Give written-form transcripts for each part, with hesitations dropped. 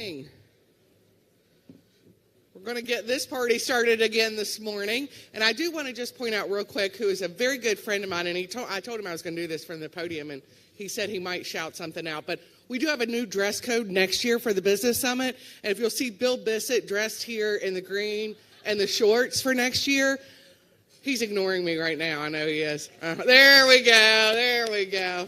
morning. We're going to get this party started again this morning. And I do want to just point out real quick who is a very good friend of mine. And I told him I was going to do this from the podium, and he said he might shout something out. But we do have a new dress code next year for the Business Summit. And if you'll see Bill Bissett dressed here in the green and the shorts for next year, he's ignoring me right now. I know he is. There we go. There we go.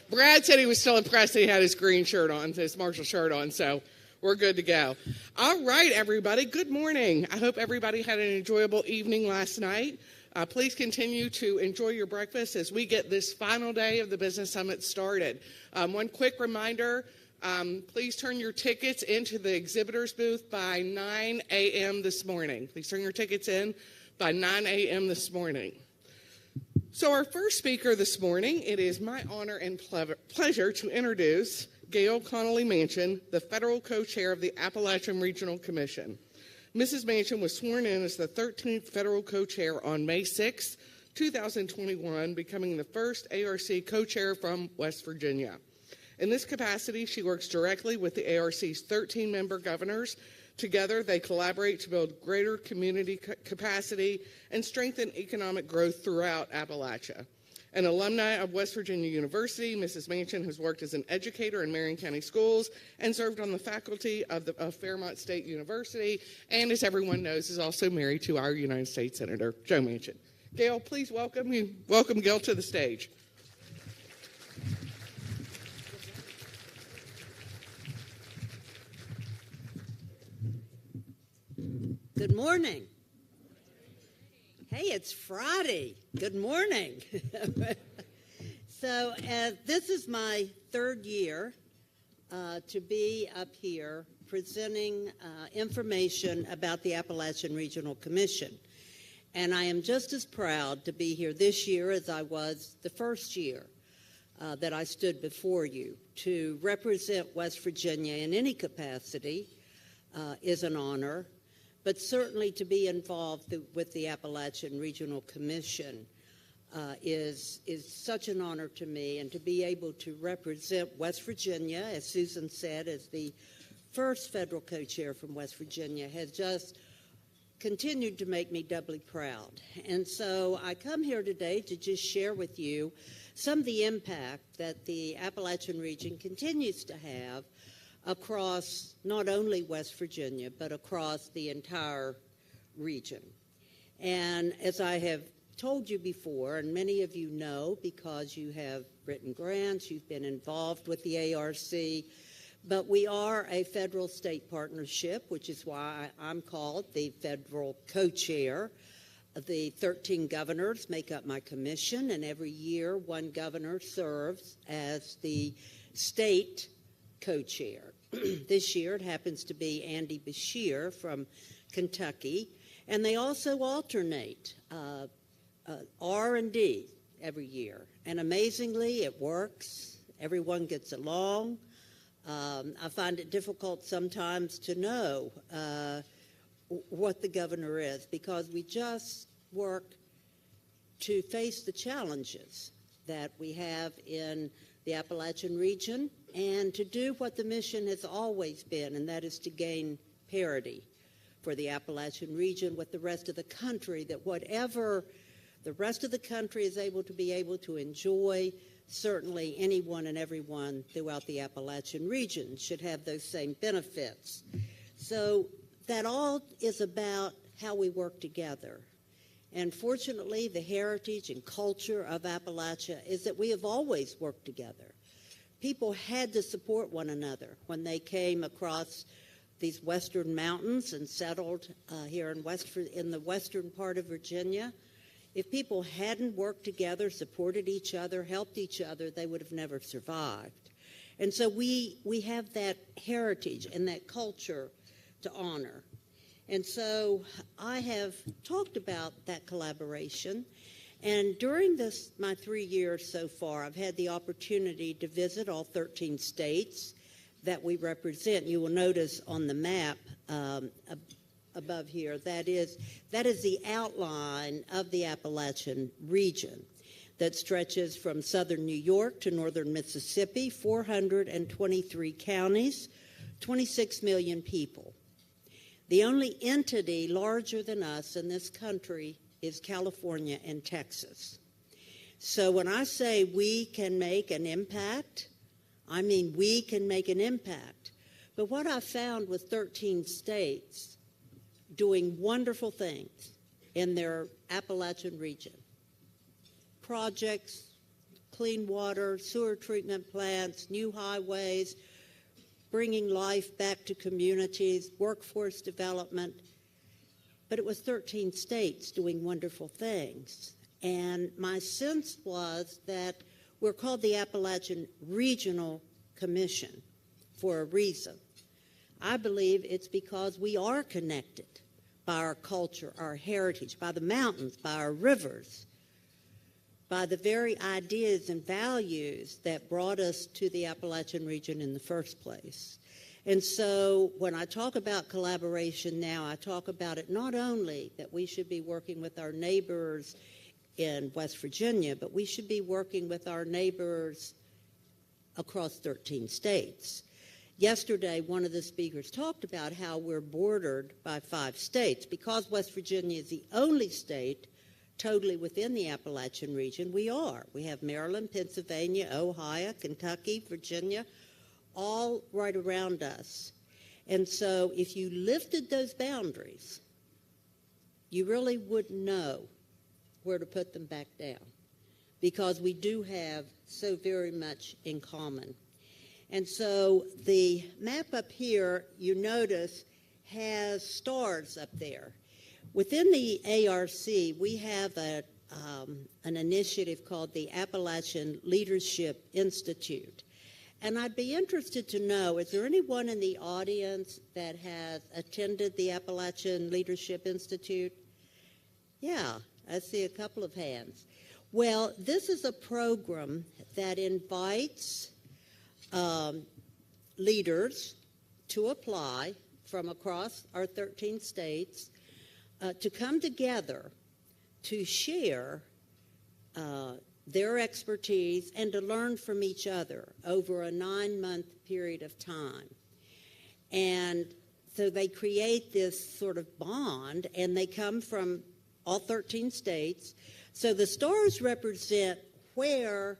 Brad said he was still impressed that he had his green shirt on, his Marshall shirt on, so we're good to go. All right, everybody, good morning. I hope everybody had an enjoyable evening last night. Please continue to enjoy your breakfast as we get this final day of the Business Summit started. One quick reminder, please turn your tickets into the exhibitors booth by 9 a.m. this morning. Please turn your tickets in by 9 a.m. this morning. So our first speaker this morning, it is my honor and pleasure to introduce Gail Connolly Manchin, the federal co-chair of the Appalachian Regional Commission. Mrs. Manchin was sworn in as the 13th federal co-chair on May 6, 2021, becoming the first ARC co-chair from West Virginia. In this capacity, she works directly with the ARC's 13-member governors. Together, they collaborate to build greater community capacity and strengthen economic growth throughout Appalachia. An alumni of West Virginia University, Mrs. Manchin has worked as an educator in Marion County Schools and served on the faculty of Fairmont State University, and as everyone knows, is also married to our United States Senator, Joe Manchin. Gail, please welcome Gail to the stage. Good morning. Hey, it's Friday. Good morning. So this is my third year to be up here presenting information about the Appalachian Regional Commission. And I am just as proud to be here this year as I was the first year that I stood before you. To represent West Virginia in any capacity is an honor. But certainly to be involved with the Appalachian Regional Commission is such an honor to me, and to be able to represent West Virginia, as Susan said, as the first federal co-chair from West Virginia, has just continued to make me doubly proud. And so I come here today to just share with you some of the impact that the Appalachian region continues to have across not only West Virginia, but across the entire region. And as I have told you before, and many of you know because you have written grants, you've been involved with the ARC, but we are a federal-state partnership, which is why I'm called the federal co-chair. The 13 governors make up my commission, and every year one governor serves as the state co-chair. This year it happens to be Andy Beshear from Kentucky, and they also alternate R&D every year. And amazingly, it works. Everyone gets along. I find it difficult sometimes to know what the governor is, because we just work to face the challenges that we have in the Appalachian region, and to do what the mission has always been, and that is to gain parity for the Appalachian region with the rest of the country, that whatever the rest of the country is able to enjoy, certainly anyone and everyone throughout the Appalachian region should have those same benefits. So that all is about how we work together. And fortunately, the heritage and culture of Appalachia is that we have always worked together. People had to support one another when they came across these western mountains and settled here in the western part of Virginia. If people hadn't worked together, supported each other, helped each other, they would have never survived. And so we have that heritage and that culture to honor. And so I have talked about that collaboration. And during my 3 years so far, I've had the opportunity to visit all 13 states that we represent. You will notice on the map above here, that is the outline of the Appalachian region that stretches from southern New York to northern Mississippi, 423 counties, 26 million people. The only entity larger than us in this country is California and Texas. So when I say we can make an impact, I mean we can make an impact. But what I found with 13 states doing wonderful things in their Appalachian region, projects, clean water, sewer treatment plants, new highways, bringing life back to communities, workforce development. But it was 13 states doing wonderful things. And my sense was that we're called the Appalachian Regional Commission for a reason. I believe it's because we are connected by our culture, our heritage, by the mountains, by our rivers, by the very ideas and values that brought us to the Appalachian region in the first place. And so when I talk about collaboration now, I talk about it not only that we should be working with our neighbors in West Virginia, but we should be working with our neighbors across 13 states. Yesterday, one of the speakers talked about how we're bordered by 5 states. Because West Virginia is the only state totally within the Appalachian region, we are. We have Maryland, Pennsylvania, Ohio, Kentucky, Virginia, all right around us. And so if you lifted those boundaries, you really wouldn't know where to put them back down, because we do have so very much in common. And so the map up here, you notice, has stars up there. Within the ARC, we have an initiative called the Appalachian Leadership Institute. And I'd be interested to know, is there anyone in the audience that has attended the Appalachian Leadership Institute? Yeah, I see a couple of hands. Well, this is a program that invites leaders to apply from across our 13 states to come together to share their expertise and to learn from each other over a 9-month period of time. And so they create this sort of bond, and they come from all 13 states. So the stars represent where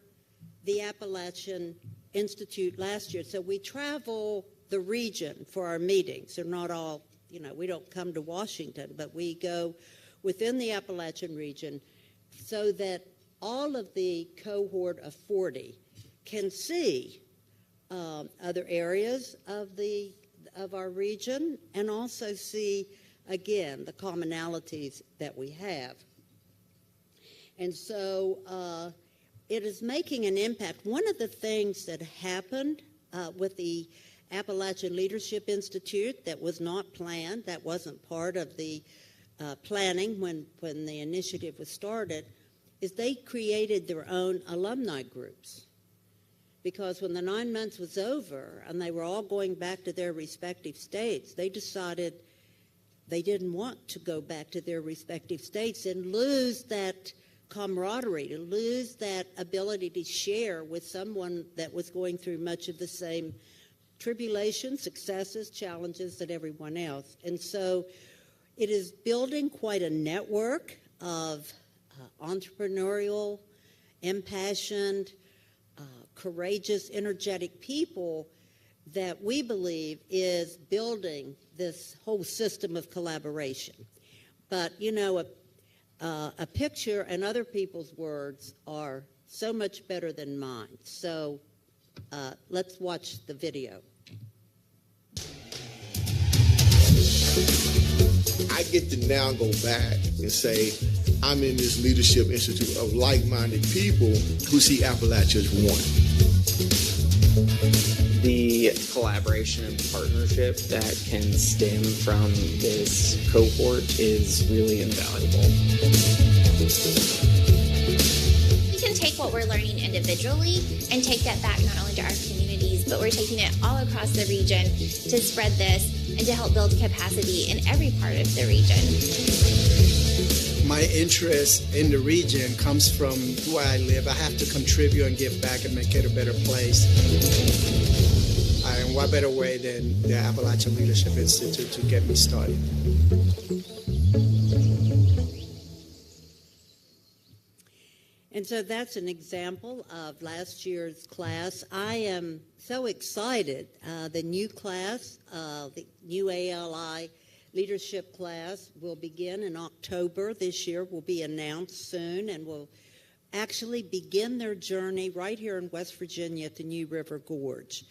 the Appalachian Institute last year. So we travel the region for our meetings. They're not all, we don't come to Washington, but we go within the Appalachian region so that all of the cohort of 40 can see other areas of our region and also see, again, the commonalities that we have. And so it is making an impact. One of the things that happened with the Appalachian Leadership Institute that was not planned, that wasn't part of the planning when the initiative was started, is they created their own alumni groups. Because when the 9 months was over and they were all going back to their respective states, they decided they didn't want to go back to their respective states and lose that camaraderie, to lose that ability to share with someone that was going through much of the same tribulations, successes, challenges that everyone else. And so it is building quite a network of entrepreneurial, impassioned, courageous, energetic people that we believe is building this whole system of collaboration. But, a picture and other people's words are so much better than mine. So let's watch the video. I get to now go back and say, I'm in this leadership institute of like-minded people who see Appalachia as one. The collaboration and partnership that can stem from this cohort is really invaluable. We can take what we're learning individually and take that back not only to our communities, but we're taking it all across the region to spread this and to help build capacity in every part of the region. My interest in the region comes from where I live. I have to contribute and give back and make it a better place. And what better way than the Appalachian Leadership Institute to get me started? And so that's an example of last year's class. I am so excited. The new class, the new ALI leadership class will begin in October this year, will be announced soon, and will actually begin their journey right here in West Virginia at the New River Gorge.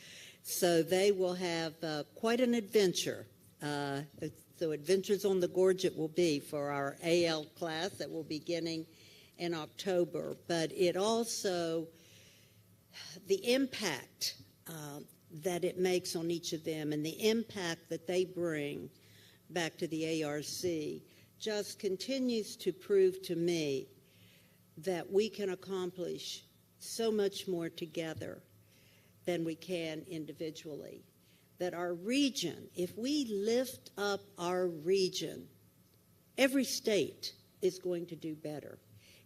So they will have quite an adventure. So Adventures on the Gorge it will be for our AL class that will be beginning in October. But it also, the impact that it makes on each of them and the impact that they bring back to the ARC just continues to prove to me that we can accomplish so much more together than we can individually. That our region, if we lift up our region, every state is going to do better.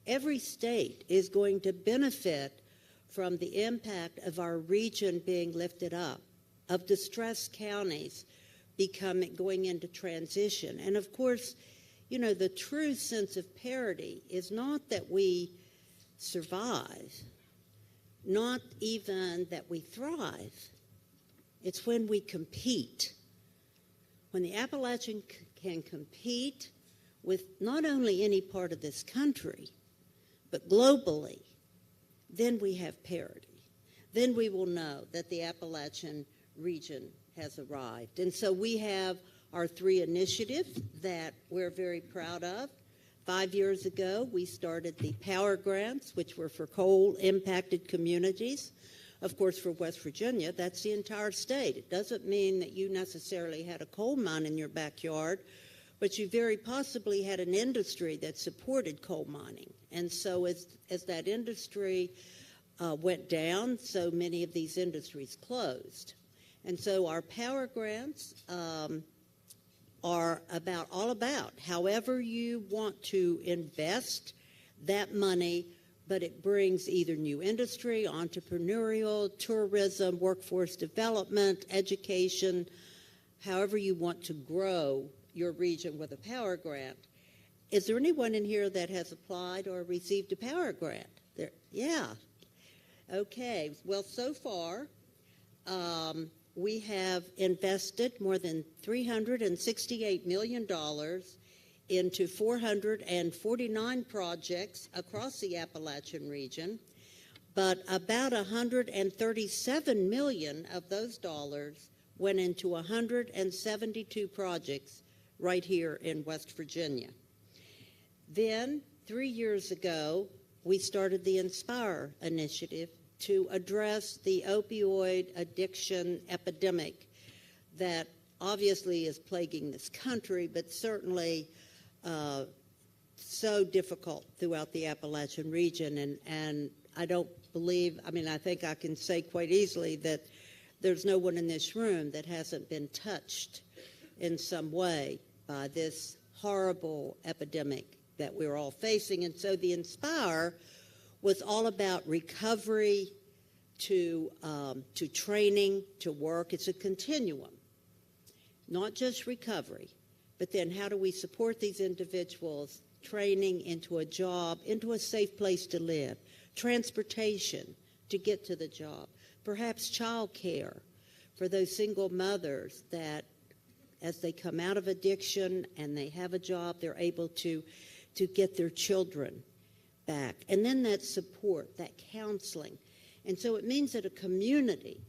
Every state is going to benefit from the impact of our region being lifted up, of distressed counties going into transition. And of course, you know, the true sense of parity is not that we survive, not even that we thrive. It's when we compete. When the Appalachian can compete with not only any part of this country, but globally, then we have parity. Then we will know that the Appalachian region has arrived. And so we have our 3 initiatives that we're very proud of. 5 years ago, we started the Power Grants, which were for coal-impacted communities. Of course, for West Virginia, that's the entire state. It doesn't mean that you necessarily had a coal mine in your backyard, but you very possibly had an industry that supported coal mining. And so as that industry went down, so many of these industries closed. And so our Power Grants are all about however you want to invest that money, but it brings either new industry, entrepreneurial, tourism, workforce development, education, however you want to grow your region with a Power Grant. Is there anyone in here that has applied or received a Power Grant? There, yeah. Okay. Well, so far, we have invested more than $368 million into 449 projects across the Appalachian region, but about $137 million of those dollars went into 172 projects right here in West Virginia. Then, 3 years ago, we started the Inspire initiative to address the opioid addiction epidemic that obviously is plaguing this country, but certainly so difficult throughout the Appalachian region. And I don't believe, I think I can say quite easily that there's no one in this room that hasn't been touched in some way by this horrible epidemic that we're all facing. And so the Inspire was all about recovery to training, to work. It's a continuum, not just recovery, but then how do we support these individuals training into a job, into a safe place to live, transportation to get to the job, perhaps child care for those single mothers that as they come out of addiction and they have a job, they're able to get their children back. And then that support, that counseling. And so it means that a community,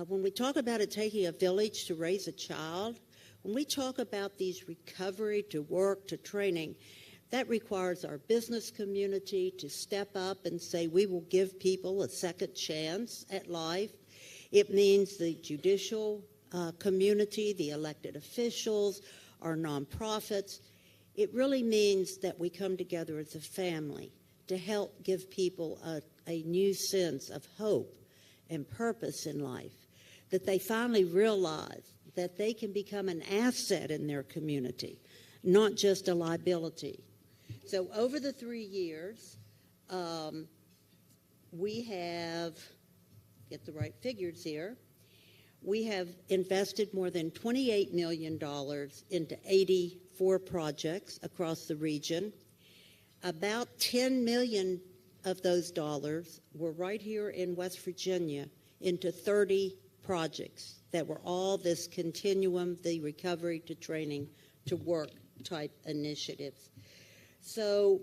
when we talk about it taking a village to raise a child, when we talk about these recovery to work to training, that requires our business community to step up and say we will give people a second chance at life. It means the judicial community, the elected officials, our nonprofits. It really means that we come together as a family to help give people a new sense of hope and purpose in life, that they finally realize that they can become an asset in their community, not just a liability. So over the 3 years, we have, get the right figures here, We have invested more than $28 million into 84 projects across the region. About $10 million of those dollars were right here in West Virginia into 30 projects that were all this continuum, the recovery to training to work type initiatives. So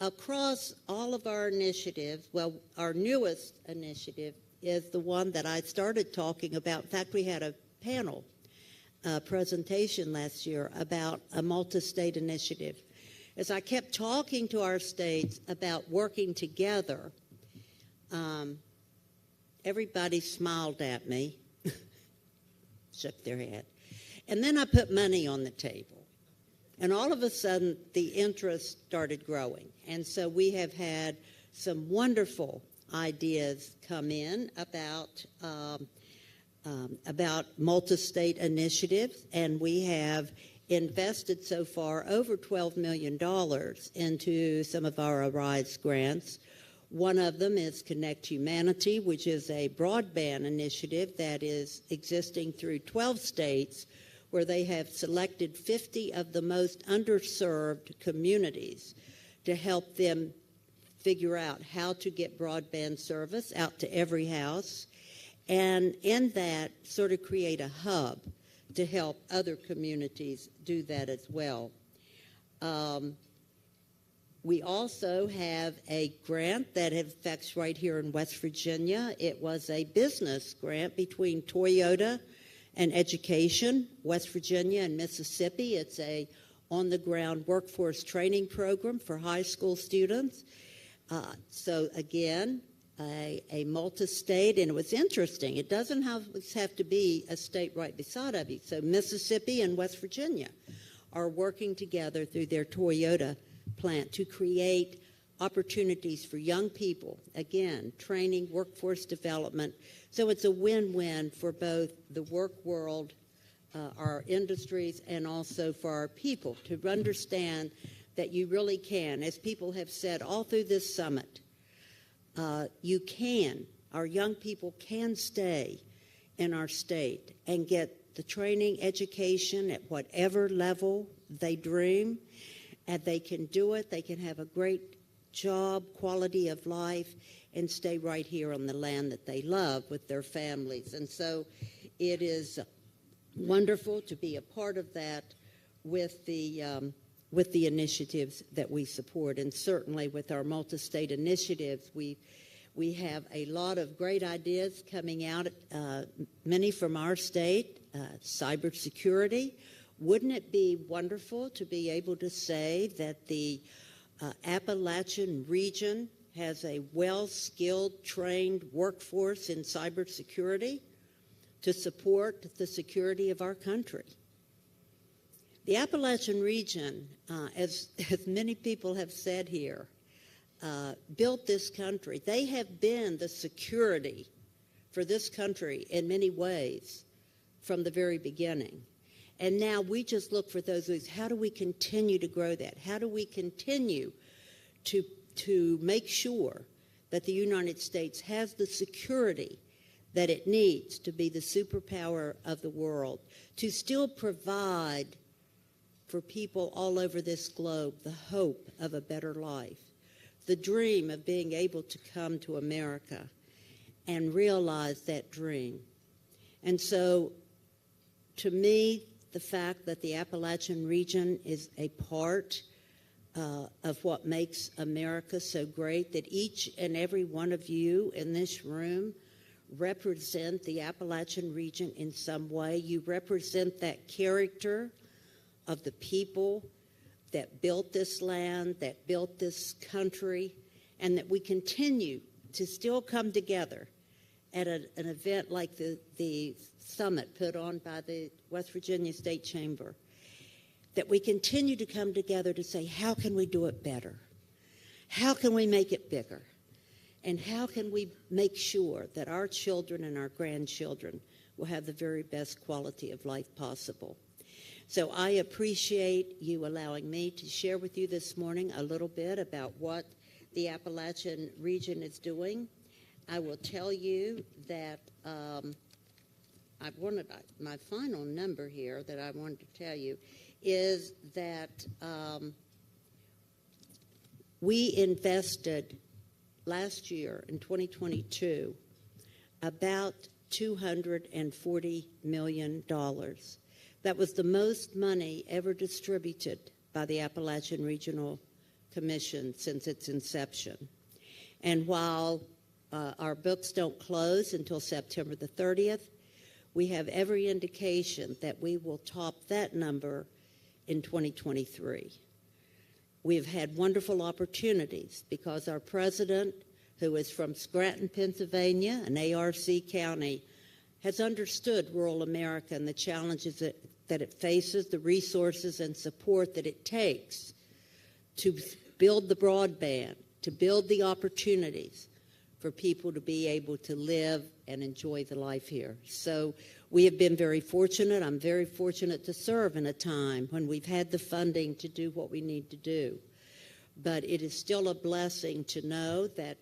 across all of our initiatives, well, our newest initiative is the one that I started talking about. In fact, we had a panel presentation last year about a multi-state initiative. As I kept talking to our states about working together, everybody smiled at me, shook their head. And then I put money on the table. And all of a sudden, the interest started growing. And so we have had some wonderful ideas come in about multi-state initiatives, and we have invested so far over $12 million into some of our Arise grants. One of them is Connect Humanity, which is a broadband initiative that is existing through 12 states, where they have selected 50 of the most underserved communities to help them figure out how to get broadband service out to every house, and in that sort of create a hub to help other communities do that as well. We also have a grant that affects right here in West Virginia. It was a business grant between Toyota and Education, West Virginia and Mississippi. It's a on-the-ground workforce training program for high school students. So again, a multi-state, and it was interesting. It doesn't have to be a state right beside of you. So Mississippi and West Virginia are working together through their Toyota plant to create opportunities for young people. Again, training, workforce development. So it's a win-win for both the work world, our industries, and also for our people to understand that you really can, as people have said all through this summit, our young people can stay in our state and get the training, education at whatever level they dream, and they can do it. They can have a great job, quality of life, and stay right here on the land that they love with their families. And so it is wonderful to be a part of that with the initiatives that we support. And certainly with our multi-state initiatives, we have a lot of great ideas coming out, many from our state. Cybersecurity. Wouldn't it be wonderful to be able to say that the Appalachian region has a well-skilled, trained workforce in cybersecurity to support the security of our country? The Appalachian region, as many people have said here, built this country. They have been the security for this country in many ways from the very beginning. And now we just look for those ways. How do we continue to grow that? How do we continue to make sure that the United States has the security that it needs to be the superpower of the world, to still provide for people all over this globe the hope of a better life, the dream of being able to come to America and realize that dream? And so, to me, the fact that the Appalachian region is a part of what makes America so great, that each and every one of you in this room represent the Appalachian region in some way. You represent that character of the people that built this land, that built this country, and that we continue to still come together at an event like the summit put on by the West Virginia State Chamber, that we continue to come together to say, how can we do it better? How can we make it bigger? And how can we make sure that our children and our grandchildren will have the very best quality of life possible? So I appreciate you allowing me to share with you this morning a little bit about what the Appalachian region is doing. I will tell you that my final number here that I wanted to tell you is that we invested last year in 2022 about $240 million. That was the most money ever distributed by the Appalachian Regional Commission since its inception. And while our books don't close until September the 30th, we have every indication that we will top that number in 2023. We've had wonderful opportunities because our president, who is from Scranton, Pennsylvania, an ARC county, has understood rural America and the challenges that it faces, the resources and support that it takes to build the broadband, to build the opportunities for people to be able to live and enjoy the life here. So we have been very fortunate. I'm very fortunate to serve in a time when we've had the funding to do what we need to do. But it is still a blessing to know that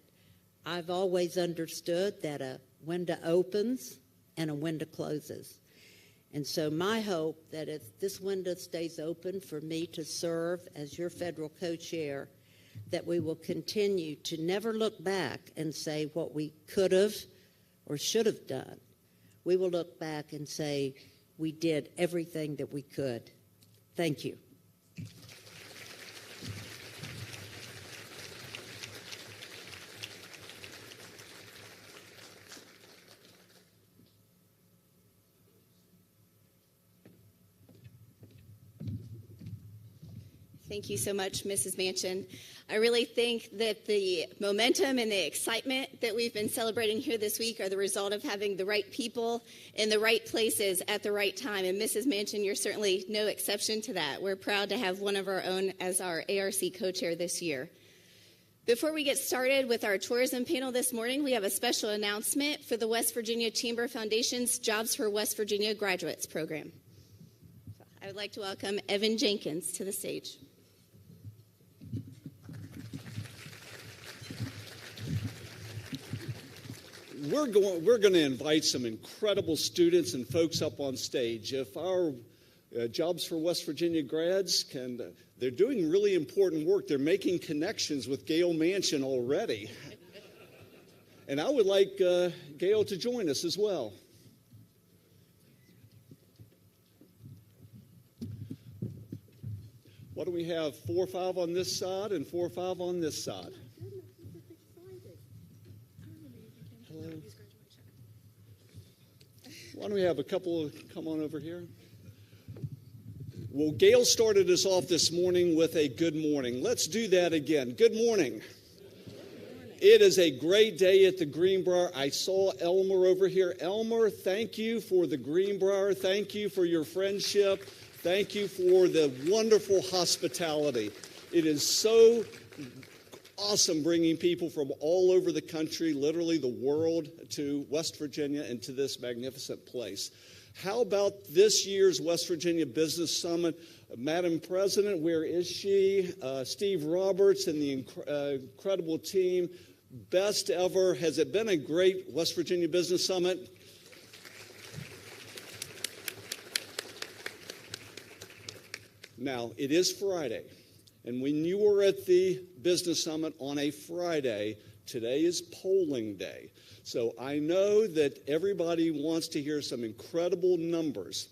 I've always understood that a window opens and a window closes. And so my hope that if this window stays open for me to serve as your federal co-chair, that we will continue to never look back and say what we could have or should have done. We will look back and say we did everything that we could. Thank you. Thank you so much, Mrs. Manchin. I really think that the momentum and the excitement that we've been celebrating here this week are the result of having the right people in the right places at the right time. And Mrs. Manchin, you're certainly no exception to that. We're proud to have one of our own as our ARC co-chair this year. Before we get started with our tourism panel this morning, we have a special announcement for the West Virginia Chamber Foundation's Jobs for West Virginia Graduates program. I would like to welcome Evan Jenkins to the stage. We're going to invite some incredible students and folks up on stage. If our Jobs for West Virginia grads they're doing really important work. They're making connections with Gail Manchin already. And I would like Gail to join us as well. What do we have? 4 or 5 on this side and 4 or 5 on this side. Why don't we have a couple come on over here? Well, Gail started us off this morning with a good morning. Let's do that again. Good morning. It is a great day at the Greenbrier. I saw Elmer over here. Elmer, thank you for the Greenbrier. Thank you for your friendship. Thank you for the wonderful hospitality. It is so awesome bringing people from all over the country, literally the world, to West Virginia and to this magnificent place. How about this year's West Virginia Business Summit? Madam President, where is she? Steve Roberts and the incredible team. Best ever. Has it been a great West Virginia Business Summit? Now, it is Friday. And when you were at the Business Summit on a Friday, today is polling day. So I know that everybody wants to hear some incredible numbers.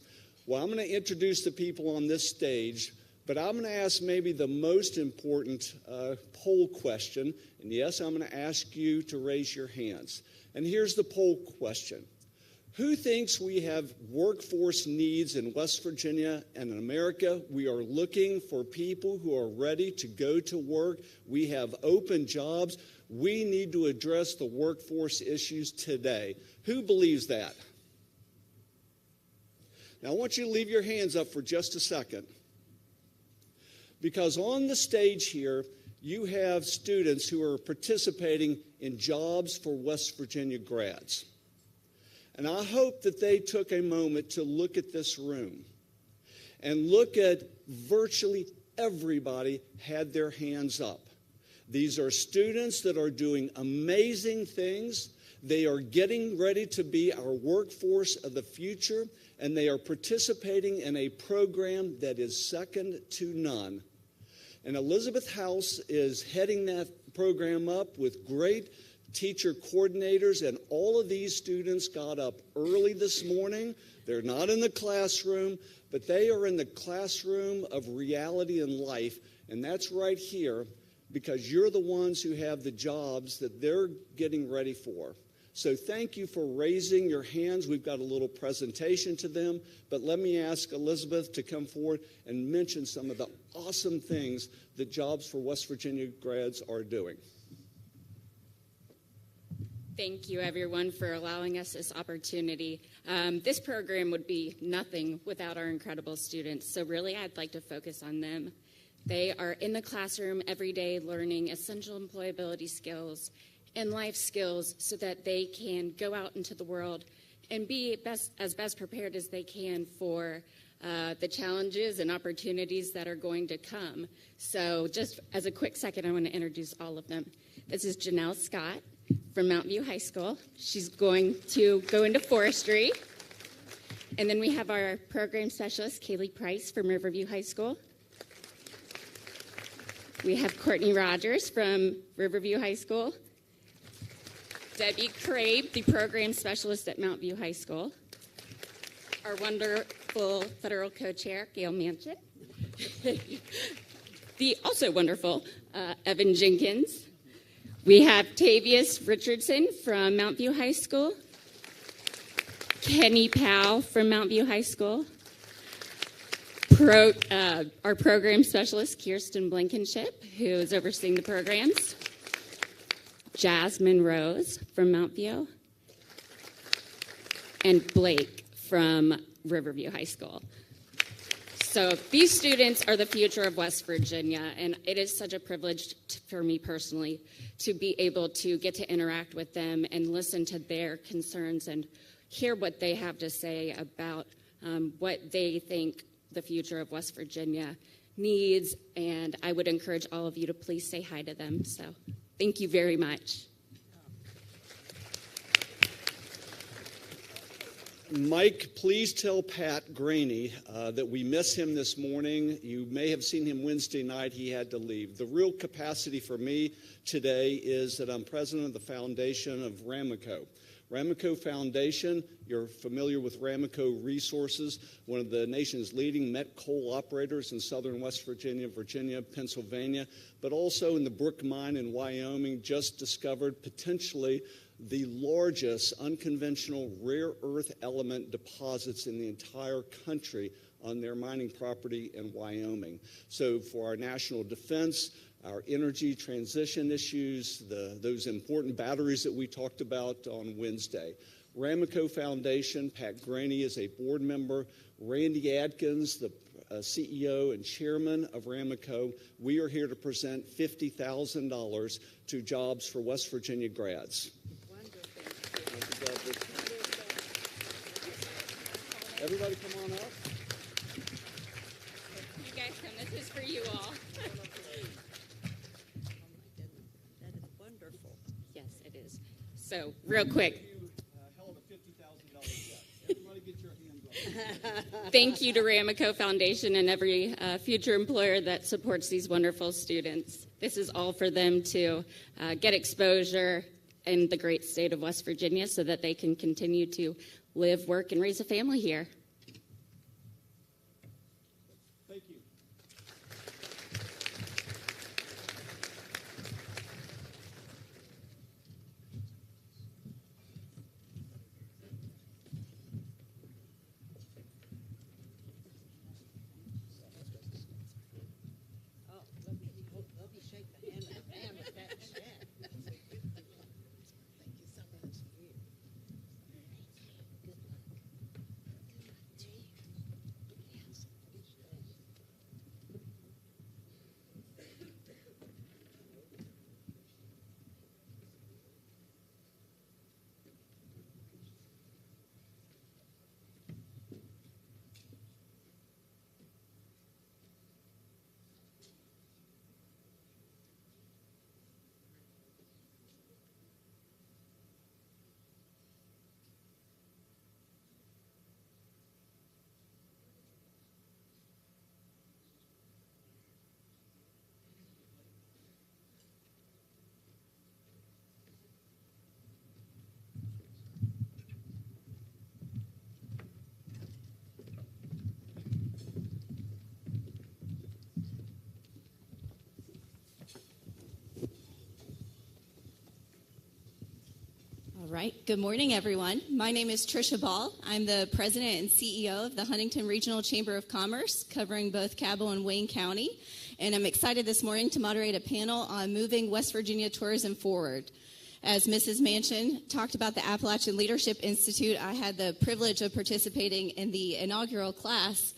Well, I'm going to introduce the people on this stage, but I'm going to ask maybe the most important poll question. And yes, I'm going to ask you to raise your hands. And here's the poll question. Who thinks we have workforce needs in West Virginia and in America? We are looking for people who are ready to go to work. We have open jobs. We need to address the workforce issues today. Who believes that? Now, I want you to leave your hands up for just a second. Because on the stage here, you have students who are participating in Jobs for West Virginia grads. And I hope that they took a moment to look at this room and look at virtually everybody had their hands up. These are students that are doing amazing things. They are getting ready to be our workforce of the future, and they are participating in a program that is second to none. And Elizabeth House is heading that program up with great teacher coordinators, and all of these students got up early this morning. They're not in the classroom, but they are in the classroom of reality and life, and that's right here because you're the ones who have the jobs that they're getting ready for. So thank you for raising your hands. We've got a little presentation to them, but let me ask Elizabeth to come forward and mention some of the awesome things that Jobs for West Virginia grads are doing. Thank you, everyone, for allowing us this opportunity. This program would be nothing without our incredible students, so really I'd like to focus on them. They are in the classroom every day learning essential employability skills and life skills so that they can go out into the world and be as best prepared as they can for the challenges and opportunities that are going to come. So just as a quick second, I want to introduce all of them. This is Janelle Scott from Mount View High School. She's going to go into forestry. And then we have our program specialist, Kaylee Price from Riverview High School. We have Courtney Rogers from Riverview High School. Debbie Crabe, the program specialist at Mount View High School. Our wonderful federal co-chair, Gail Manchin. The also wonderful Evan Jenkins. We have Tavius Richardson from Mount View High School. Kenny Powell from Mount View High School. Our program specialist, Kirsten Blankenship, who is overseeing the programs. Jasmine Rose from Mount View. And Blake from Riverview High School. So these students are the future of West Virginia, and it is such a privilege for me personally to be able to get to interact with them and listen to their concerns and hear what they have to say about what they think the future of West Virginia needs, and I would encourage all of you to please say hi to them. So thank you very much. Mike, please tell Pat Graney that we miss him this morning. You may have seen him Wednesday night. He had to leave. The real capacity for me today is that I'm president of the foundation of Ramaco. Ramaco Foundation, you're familiar with Ramaco Resources, one of the nation's leading met coal operators in southern West Virginia, Virginia, Pennsylvania, but also in the Brook Mine in Wyoming, just discovered potentially the largest unconventional rare earth element deposits in the entire country on their mining property in Wyoming. So for our national defense, our energy transition issues, those important batteries that we talked about on Wednesday. Ramaco Foundation, Pat Graney is a board member. Randy Adkins, the CEO and chairman of Ramaco, we are here to present $50,000 to Jobs for West Virginia grads. Everybody come on up. You guys come. This is for you all. That is wonderful. Yes, it is. So real quick. Held a $50,000 check. Everybody get your hands up. Thank you to Ramaco Foundation and every future employer that supports these wonderful students. This is all for them to get exposure in the great state of West Virginia so that they can continue to live, work, and raise a family here. Thank you. Oh, let me shake the hand of the man with that check. Thank you so much. Good luck. right. Good morning, everyone. My name is Tricia Ball. I'm the president and CEO of the Huntington Regional Chamber of Commerce, covering both Cabell and Wayne County. And I'm excited this morning to moderate a panel on moving West Virginia tourism forward. As Mrs. Manchin talked about the Appalachian Leadership Institute, I had the privilege of participating in the inaugural class.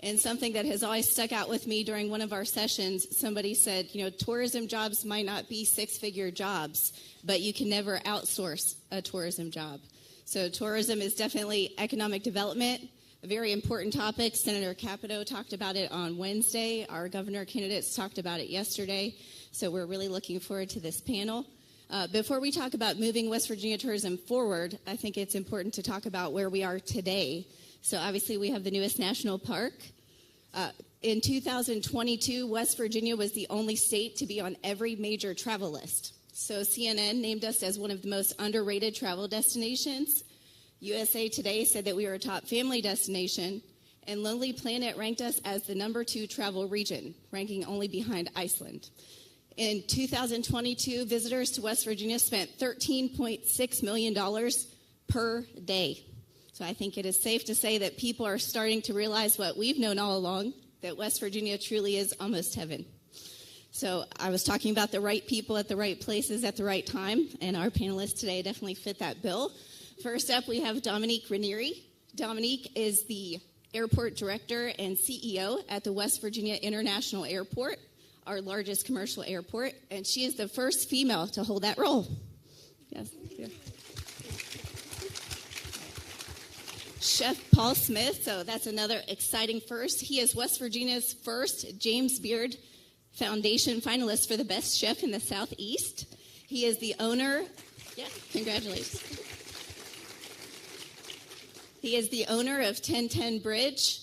And something that has always stuck out with me during one of our sessions, somebody said, tourism jobs might not be six-figure jobs, but you can never outsource a tourism job. So tourism is definitely economic development, a very important topic. Senator Capito talked about it on Wednesday. Our governor candidates talked about it yesterday. So we're really looking forward to this panel. Before we talk about moving West Virginia tourism forward, I think it's important to talk about where we are today. So obviously we have the newest national park. In 2022, West Virginia was the only state to be on every major travel list. So CNN named us as one of the most underrated travel destinations. USA Today said that we were a top family destination. And Lonely Planet ranked us as the #2 travel region, ranking only behind Iceland. In 2022, visitors to West Virginia spent $13.6 million per day. So I think it is safe to say that people are starting to realize what we've known all along, that West Virginia truly is almost heaven. So I was talking about the right people at the right places at the right time, and our panelists today definitely fit that bill. First up, we have Dominique Ranieri. Dominique is the airport director and CEO at the West Virginia International Airport, our largest commercial airport, and she is the first female to hold that role. Yes. Yeah. Chef Paul Smith, so that's another exciting first. He is West Virginia's first James Beard Foundation finalist for the best chef in the Southeast. He is the owner, congratulations. He is the owner of 1010 Bridge,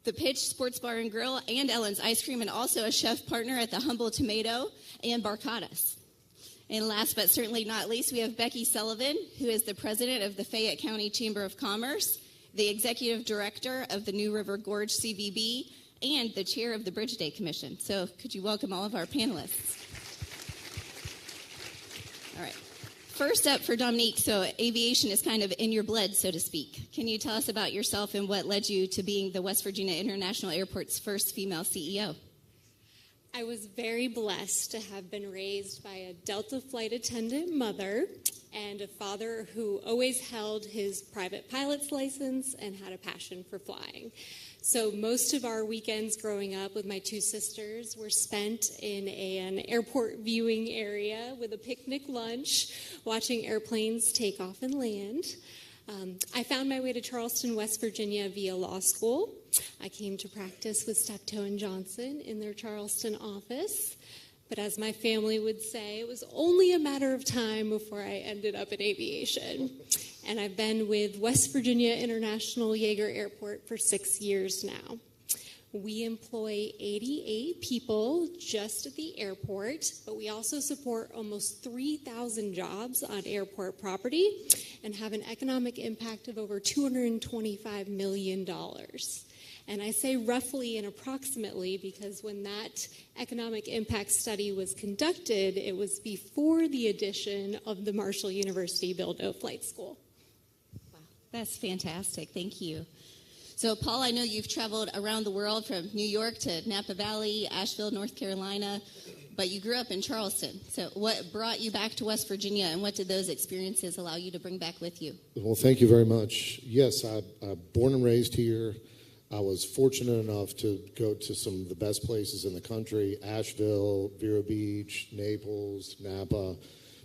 the Pitch Sports Bar and Grill, and Ellen's Ice Cream, and also a chef partner at the Humble Tomato and Barcadas. And last but certainly not least, we have Becky Sullivan, who is the president of the Fayette County Chamber of Commerce, the executive director of the New River Gorge CVB, and the chair of the Bridge Day Commission. So could you welcome all of our panelists? All right. First up for Dominique, so aviation is kind of in your blood, so to speak. Can you tell us about yourself and what led you to being the West Virginia International Airport's first female CEO? I was very blessed to have been raised by a Delta flight attendant mother and a father who always held his private pilot's license and had a passion for flying. So most of our weekends growing up with my two sisters were spent in an airport viewing area with a picnic lunch, watching airplanes take off and land. I found my way to Charleston, West Virginia via law school. I came to practice with Steptoe and Johnson in their Charleston office. But as my family would say, it was only a matter of time before I ended up in aviation. And I've been with West Virginia International Yeager Airport for 6 years now. We employ 88 people just at the airport, but we also support almost 3,000 jobs on airport property and have an economic impact of over $225 million. And I say roughly and approximately because when that economic impact study was conducted, it was before the addition of the Marshall University Bill-No Flight School. Wow, that's fantastic. Thank you. So, Paul, I know you've traveled around the world from New York to Napa Valley, Asheville, North Carolina, but you grew up in Charleston. So what brought you back to West Virginia, and what did those experiences allow you to bring back with you? Well, thank you very much. Yes, I'm born and raised here. I was fortunate enough to go to some of the best places in the country, Asheville, Vero Beach, Naples, Napa,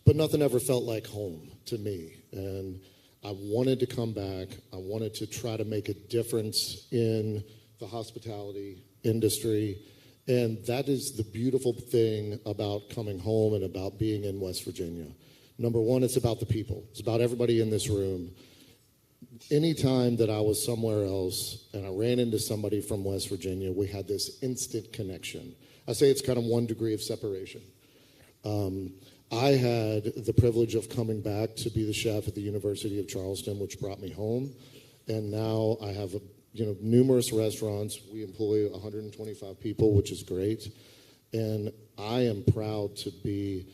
but nothing ever felt like home to me. And I wanted to come back. I wanted to try to make a difference in the hospitality industry. And that is the beautiful thing about coming home and about being in West Virginia. Number one, it's about the people. It's about everybody in this room. Anytime that I was somewhere else and I ran into somebody from West Virginia, we had this instant connection. I say it's kind of 1 degree of separation. I had the privilege of coming back to be the chef at the University of Charleston, which brought me home. And now I have numerous restaurants. We employ 125 people, which is great. And I am proud to be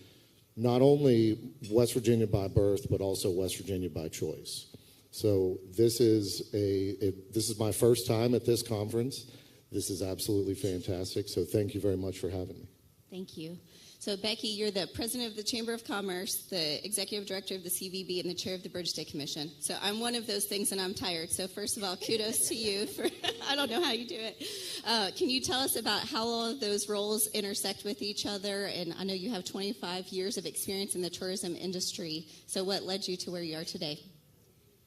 not only West Virginia by birth, but also West Virginia by choice. So this is my first time at this conference. This is absolutely fantastic. So thank you very much for having me. Thank you. So Becky, you're the president of the Chamber of Commerce, the executive director of the CVB, and the chair of the Bridge Day Commission. So I'm one of those things, and I'm tired. So first of all, kudos to you for, I don't know how you do it. Can you tell us about how all of those roles intersect with each other? And I know you have 25 years of experience in the tourism industry. So what led you to where you are today?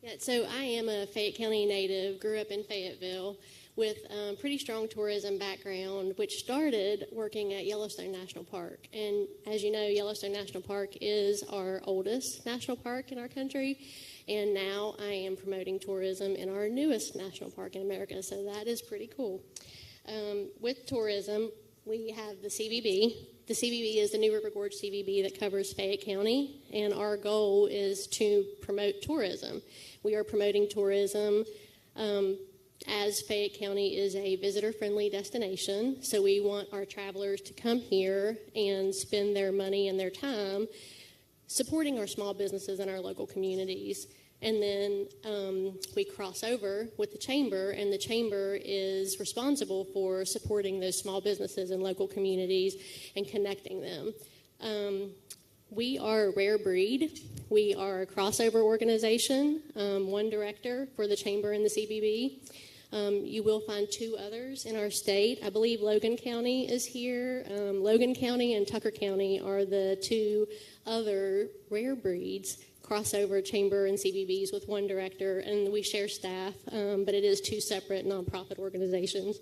Yeah, so I am a Fayette County native, grew up in Fayetteville with a pretty strong tourism background, which started working at Yellowstone National Park. And as you know, Yellowstone National Park is our oldest national park in our country. And now I am promoting tourism in our newest national park in America. So that is pretty cool. With tourism, we have the CVB. The CVB is the New River Gorge CVB that covers Fayette County. And our goal is to promote tourism. We are promoting tourism as Fayette County is a visitor-friendly destination, so we want our travelers to come here and spend their money and their time supporting our small businesses and our local communities. And then we cross over with the Chamber, and the Chamber is responsible for supporting those small businesses and local communities and connecting them. We are a rare breed. We are a crossover organization, one director for the Chamber and the CVB. You will find two others in our state. I believe Logan County is here. Logan County and Tucker County are the two other rare breeds, crossover Chamber and CVBs with one director, and we share staff, but it is two separate nonprofit organizations.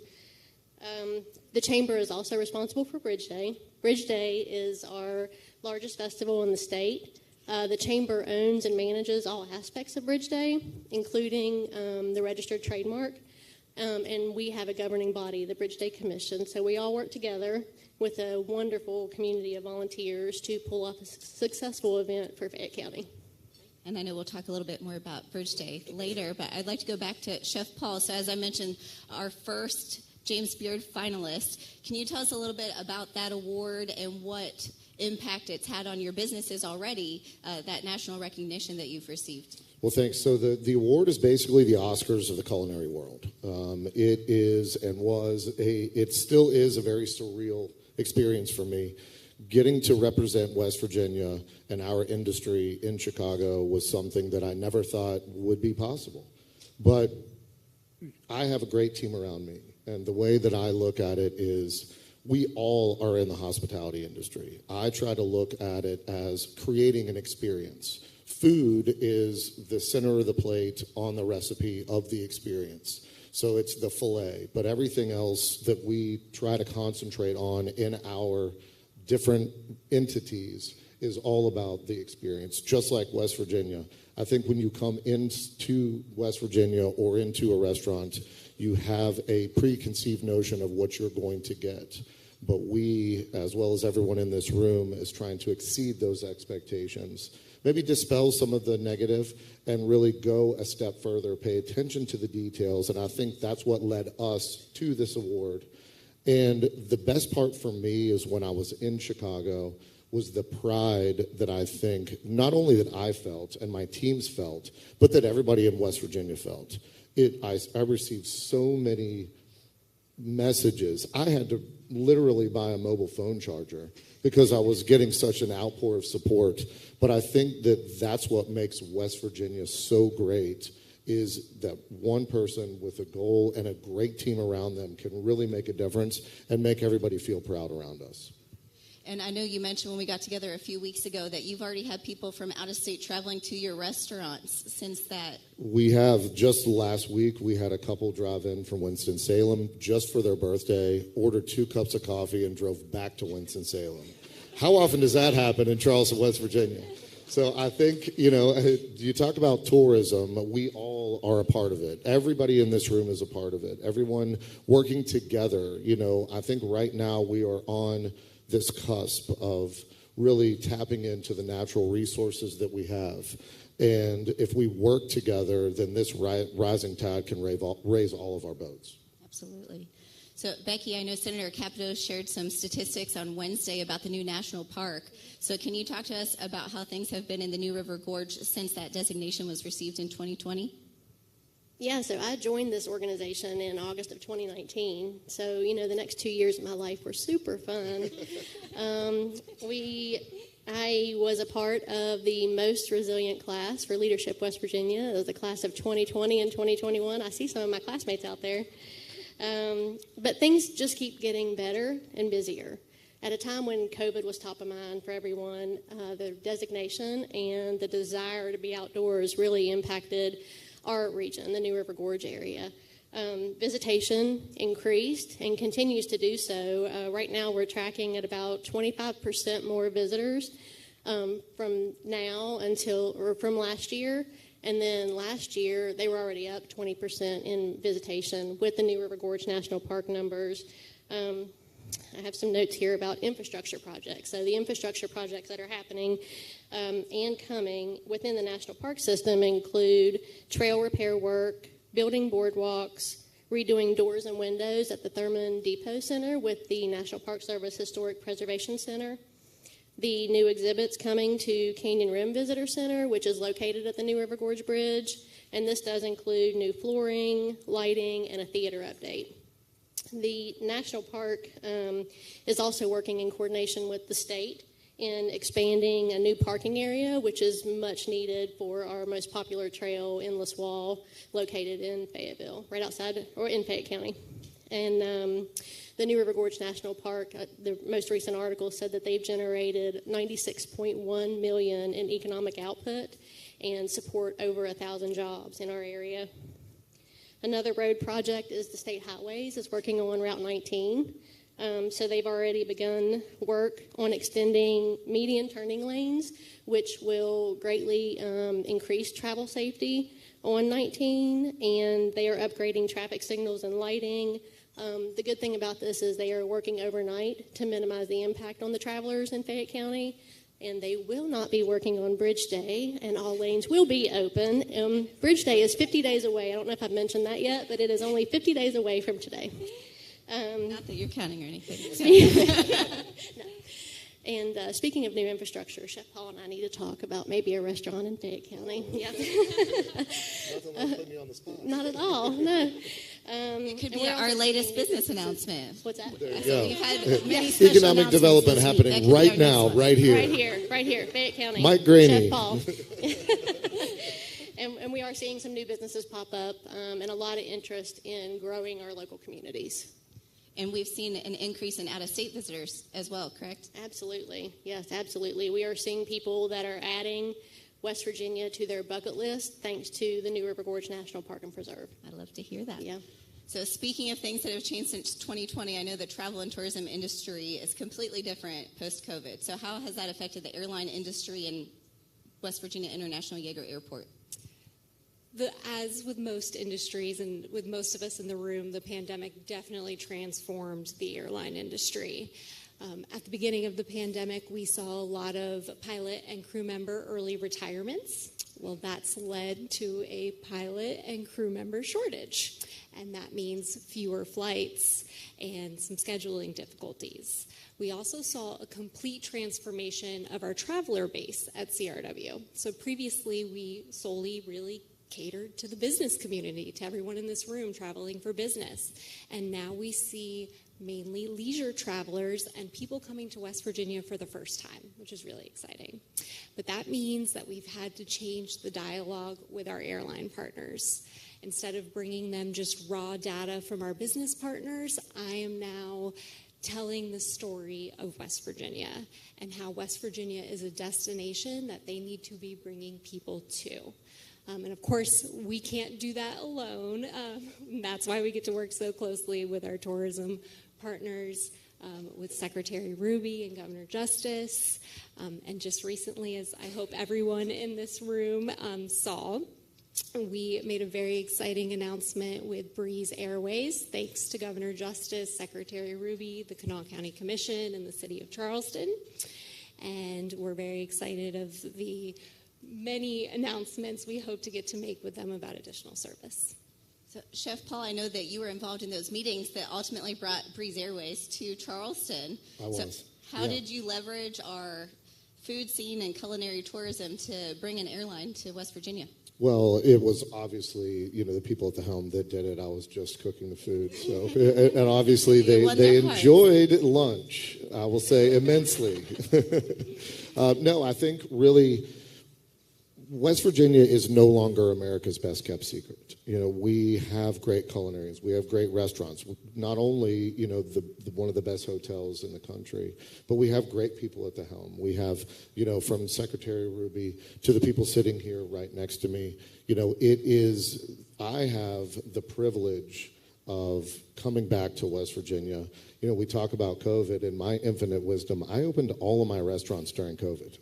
The Chamber is also responsible for Bridge Day. Bridge Day is our largest festival in the state. The Chamber owns and manages all aspects of Bridge Day, including the registered trademark. And we have a governing body, the Bridge Day Commission. So we all work together with a wonderful community of volunteers to pull off a successful event for Fayette County. And I know we'll talk a little bit more about Bridge Day later, but I'd like to go back to Chef Paul. So as I mentioned, our first James Beard finalist. Can you tell us a little bit about that award and what impact it's had on your businesses already, that national recognition that you've received? Well, thanks. So the award is basically the Oscars of the culinary world. It is and it still is a very surreal experience for me. Getting to represent West Virginia and our industry in Chicago was something that I never thought would be possible. But I have a great team around me, and the way that I look at it is we all are in the hospitality industry. I try to look at it as creating an experience. Food is the center of the plate on the recipe of the experience. So it's the filet, but everything else that we try to concentrate on in our different entities is all about the experience, just like West Virginia. I think when you come into West Virginia or into a restaurant, you have a preconceived notion of what you're going to get. But we, as well as everyone in this room, is trying to exceed those expectations. Maybe dispel some of the negative and really go a step further, pay attention to the details, and I think that's what led us to this award. And the best part for me is when I was in Chicago was the pride that I think not only that I felt and my teams felt, but that everybody in West Virginia felt. I received so many messages. I had to literally buy a mobile phone charger because I was getting such an outpour of support. But I think that that's what makes West Virginia so great, is that one person with a goal and a great team around them can really make a difference and make everybody feel proud around us. And I know you mentioned when we got together a few weeks ago that you've already had people from out of state traveling to your restaurants since that. We have. Just last week, we had a couple drive in from Winston-Salem just for their birthday, ordered 2 cups of coffee, and drove back to Winston-Salem. How often does that happen in Charleston, West Virginia? So I think, you talk about tourism, we all are a part of it. Everybody in this room is a part of it. Everyone working together. I think right now we are on this cusp of really tapping into the natural resources that we have. And if we work together, then this rising tide can raise all of our boats. Absolutely. So, Becky, I know Senator Capito shared some statistics on Wednesday about the new national park. So can you talk to us about how things have been in the New River Gorge since that designation was received in 2020? Yeah, so I joined this organization in August of 2019. So, the next 2 years of my life were super fun. I was a part of the most resilient class for Leadership West Virginia. It was the class of 2020 and 2021. I see some of my classmates out there. But things just keep getting better and busier. At a time when COVID was top of mind for everyone, the designation and the desire to be outdoors really impacted our region, the New River Gorge area. Visitation increased and continues to do so. Right now we're tracking at about 25% more visitors from now from last year. And then last year, they were already up 20% in visitation with the New River Gorge National Park numbers. I have some notes here about infrastructure projects. So the infrastructure projects that are happening and coming within the national park system include trail repair work, building boardwalks, redoing doors and windows at the Thurman Depot Center with the National Park Service Historic Preservation Center, the new exhibits coming to Canyon Rim Visitor Center, which is located at the New River Gorge Bridge, and this does include new flooring, lighting, and a theater update. The National Park is also working in coordination with the state in expanding a new parking area, which is much needed for our most popular trail, Endless Wall, located in Fayetteville, right outside, or in Fayette County. And the New River Gorge National Park, the most recent article said that they've generated $96.1 million in economic output and support over 1,000 jobs in our area. Another road project is the State Highways is working on Route 19. So they've already begun work on extending median turning lanes, which will greatly increase travel safety on 19, and they are upgrading traffic signals and lighting. The good thing about this is they are working overnight to minimize the impact on the travelers in Fayette County, and they will not be working on Bridge Day, and all lanes will be open. Bridge Day is 50 days away. I don't know if I've mentioned that yet, but it is only 50 days away from today. Not that you're counting or anything. No. And speaking of new infrastructure, Chef Paul and I need to talk about maybe a restaurant in Fayette County. Yep. Nothing like putting me on the spot. Not at all, no. It could be our latest business announcement. What's that? There you go. We've had many special Economic development announcements this happening week. right now, right here. Right here, Fayette County. Mike Graney. Chef Paul. And we are seeing some new businesses pop up and a lot of interest in growing our local communities. And we've seen an increase in out-of-state visitors as well, correct? Absolutely. Yes, absolutely. We are seeing people that are adding West Virginia to their bucket list thanks to the New River Gorge National Park and Preserve. I'd love to hear that. Yeah. So speaking of things that have changed since 2020, I know the travel and tourism industry is completely different post-COVID. So how has that affected the airline industry and West Virginia International Yeager Airport? As with most industries and with most of us in the room, the pandemic definitely transformed the airline industry. At the beginning of the pandemic, we saw a lot of pilot and crew member early retirements. Well, that's led to a pilot and crew member shortage, and that means fewer flights and some scheduling difficulties. We also saw a complete transformation of our traveler base at CRW. So previously, we solely really catered to the business community, to everyone in this room traveling for business. And now we see mainly leisure travelers and people coming to West Virginia for the first time, which is really exciting. But that means that we've had to change the dialogue with our airline partners. Instead of bringing them just raw data from our business partners, I am now telling the story of West Virginia and how West Virginia is a destination that they need to be bringing people to. And of course, we can't do that alone. That's why we get to work so closely with our tourism partners, with Secretary Ruby and Governor Justice. And just recently, as I hope everyone in this room saw, we made a very exciting announcement with Breeze Airways, thanks to Governor Justice, Secretary Ruby, the Kanawha County Commission, and the City of Charleston. And we're very excited of the many announcements we hope to get to make with them about additional service. So, Chef Paul, I know that you were involved in those meetings that ultimately brought Breeze Airways to Charleston. I was. So how did you leverage our food scene and culinary tourism to bring an airline to West Virginia? Well, it was obviously, the people at the helm that did it. I was just cooking the food. So, and obviously they enjoyed lunch, I will say, immensely. No, I think really West Virginia is no longer America's best kept secret. We have great culinarians. We have great restaurants. Not only, one of the best hotels in the country, but we have great people at the helm. We have, from Secretary Ruby to the people sitting here right next to me, I have the privilege of coming back to West Virginia. We talk about COVID. In my infinite wisdom, I opened all of my restaurants during COVID.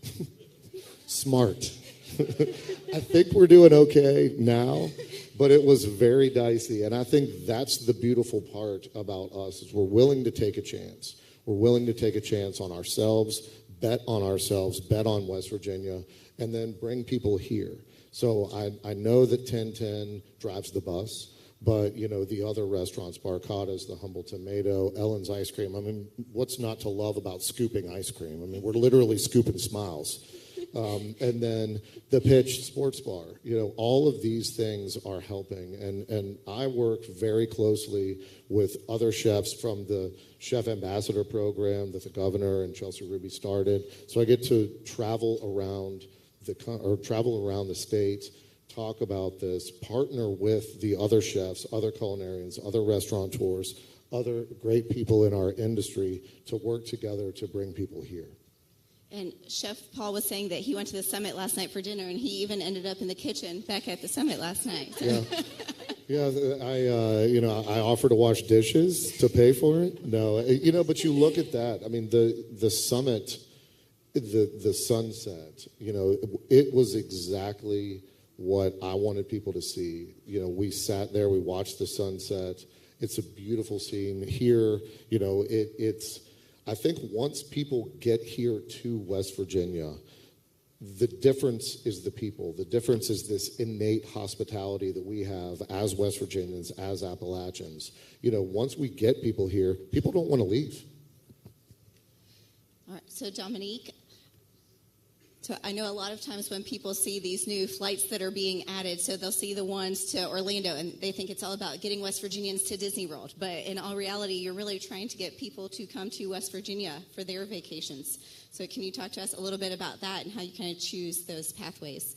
Smart. I think we're doing okay now, but it was very dicey. And I think that's the beautiful part about us is we're willing to take a chance. We're willing to take a chance on ourselves, bet on West Virginia, and then bring people here. So I know that 1010 drives the bus, but, the other restaurants, Barcadas, the Humble Tomato, Ellen's Ice Cream, what's not to love about scooping ice cream? We're literally scooping smiles. And then the Pitch Sports Bar, all of these things are helping. And I work very closely with other chefs from the Chef Ambassador program that the governor and Chelsea Ruby started. So I get to travel around the state, talk about this, partner with the other chefs, other culinarians, other restaurateurs, other great people in our industry to work together to bring people here. And Chef Paul was saying that he went to the summit last night for dinner, and he even ended up in the kitchen back at the summit last night. So. Yeah, I offer to wash dishes to pay for it. No, but you look at that. The summit, the sunset. It was exactly what I wanted people to see. We sat there, we watched the sunset. It's a beautiful scene here. It's. I think once people get here to West Virginia, the difference is the people. The difference is this innate hospitality that we have as West Virginians, as Appalachians. Once we get people here, people don't want to leave. All right, so Dominique, so I know a lot of times when people see these new flights that are being added, so they'll see the ones to Orlando and they think it's all about getting West Virginians to Disney World. But in all reality, you're really trying to get people to come to West Virginia for their vacations. So can you talk to us a little bit about that and how you kind of choose those pathways?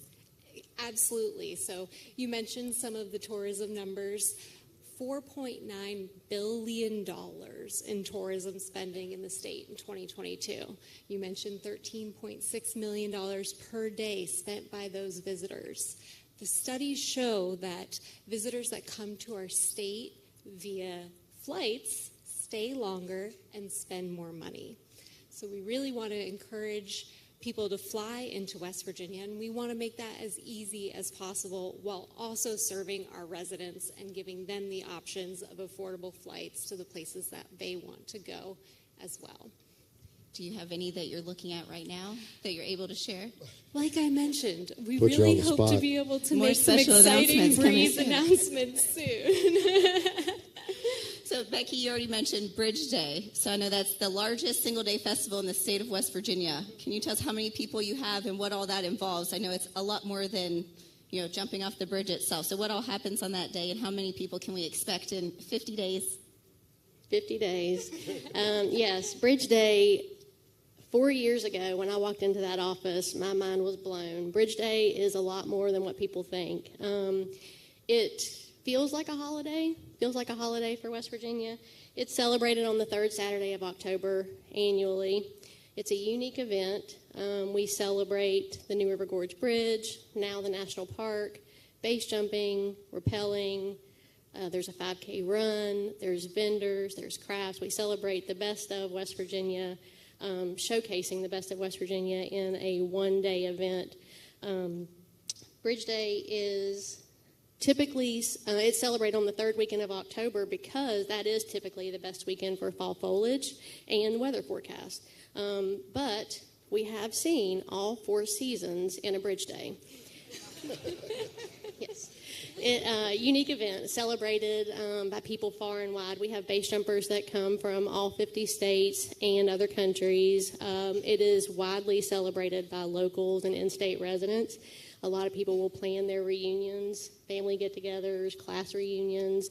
Absolutely. So you mentioned some of the tourism numbers. $4.9 billion in tourism spending in the state in 2022. You mentioned $13.6 million per day spent by those visitors. The studies show that visitors that come to our state via flights stay longer and spend more money. So we really want to encourage people to fly into West Virginia, and we want to make that as easy as possible while also serving our residents and giving them the options of affordable flights to the places that they want to go as well. Do you have any that you're looking at right now that you're able to share? Like I mentioned, we really hope to be able to make some exciting Breeze announcements soon. So, Becky, you already mentioned Bridge Day. So I know that's the largest single-day festival in the state of West Virginia. Can you tell us how many people you have and what all that involves? I know it's a lot more than, jumping off the bridge itself. So what all happens on that day, and how many people can we expect in 50 days? 50 days. Yes, Bridge Day, 4 years ago when I walked into that office, my mind was blown. Bridge Day is a lot more than what people think. It feels like a holiday for West Virginia. It's celebrated on the third Saturday of October annually. It's a unique event. We celebrate the New River Gorge Bridge, now the National Park, base jumping, rappelling. There's a 5K run. There's vendors. There's crafts. We celebrate the best of West Virginia, showcasing the best of West Virginia in a one-day event. Bridge Day is typically, it's celebrated on the third weekend of October because that is typically the best weekend for fall foliage and weather forecast. But we have seen all four seasons in a Bridge Day. Yes. Unique event celebrated by people far and wide. We have base jumpers that come from all 50 states and other countries. It is widely celebrated by locals and in-state residents. A lot of people will plan their reunions, family get-togethers, class reunions.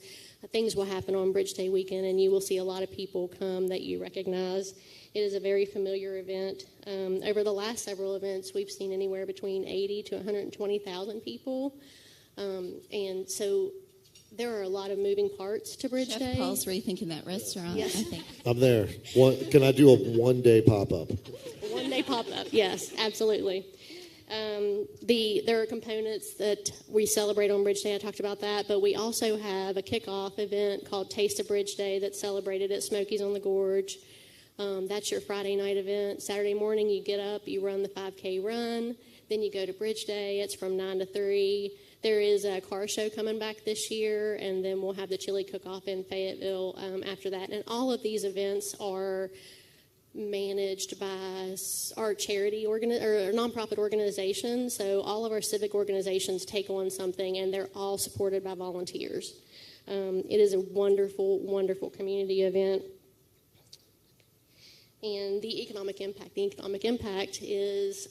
Things will happen on Bridge Day weekend, and you will see a lot of people come that you recognize. It is a very familiar event. Over the last several events, we've seen anywhere between 80 to 120,000 people. And so there are a lot of moving parts to Bridge Chef Day. Paul's rethinking that restaurant, Yes. I think. I'm there. Can I do a one-day pop-up? One-day pop-up, yes, absolutely. There are components that we celebrate on Bridge Day. I talked about that, but we also have a kickoff event called Taste of Bridge Day that's celebrated at Smokies on the Gorge. That's your Friday night event. Saturday morning, you get up, you run the 5K run. Then you go to Bridge Day. It's from 9 to 3. There is a car show coming back this year, and then we'll have the chili cook-off in Fayetteville after that. And all of these events are managed by our charity or nonprofit organizations. So all of our civic organizations take on something, and they're all supported by volunteers. It is a wonderful, wonderful community event. And the economic impact. The economic impact is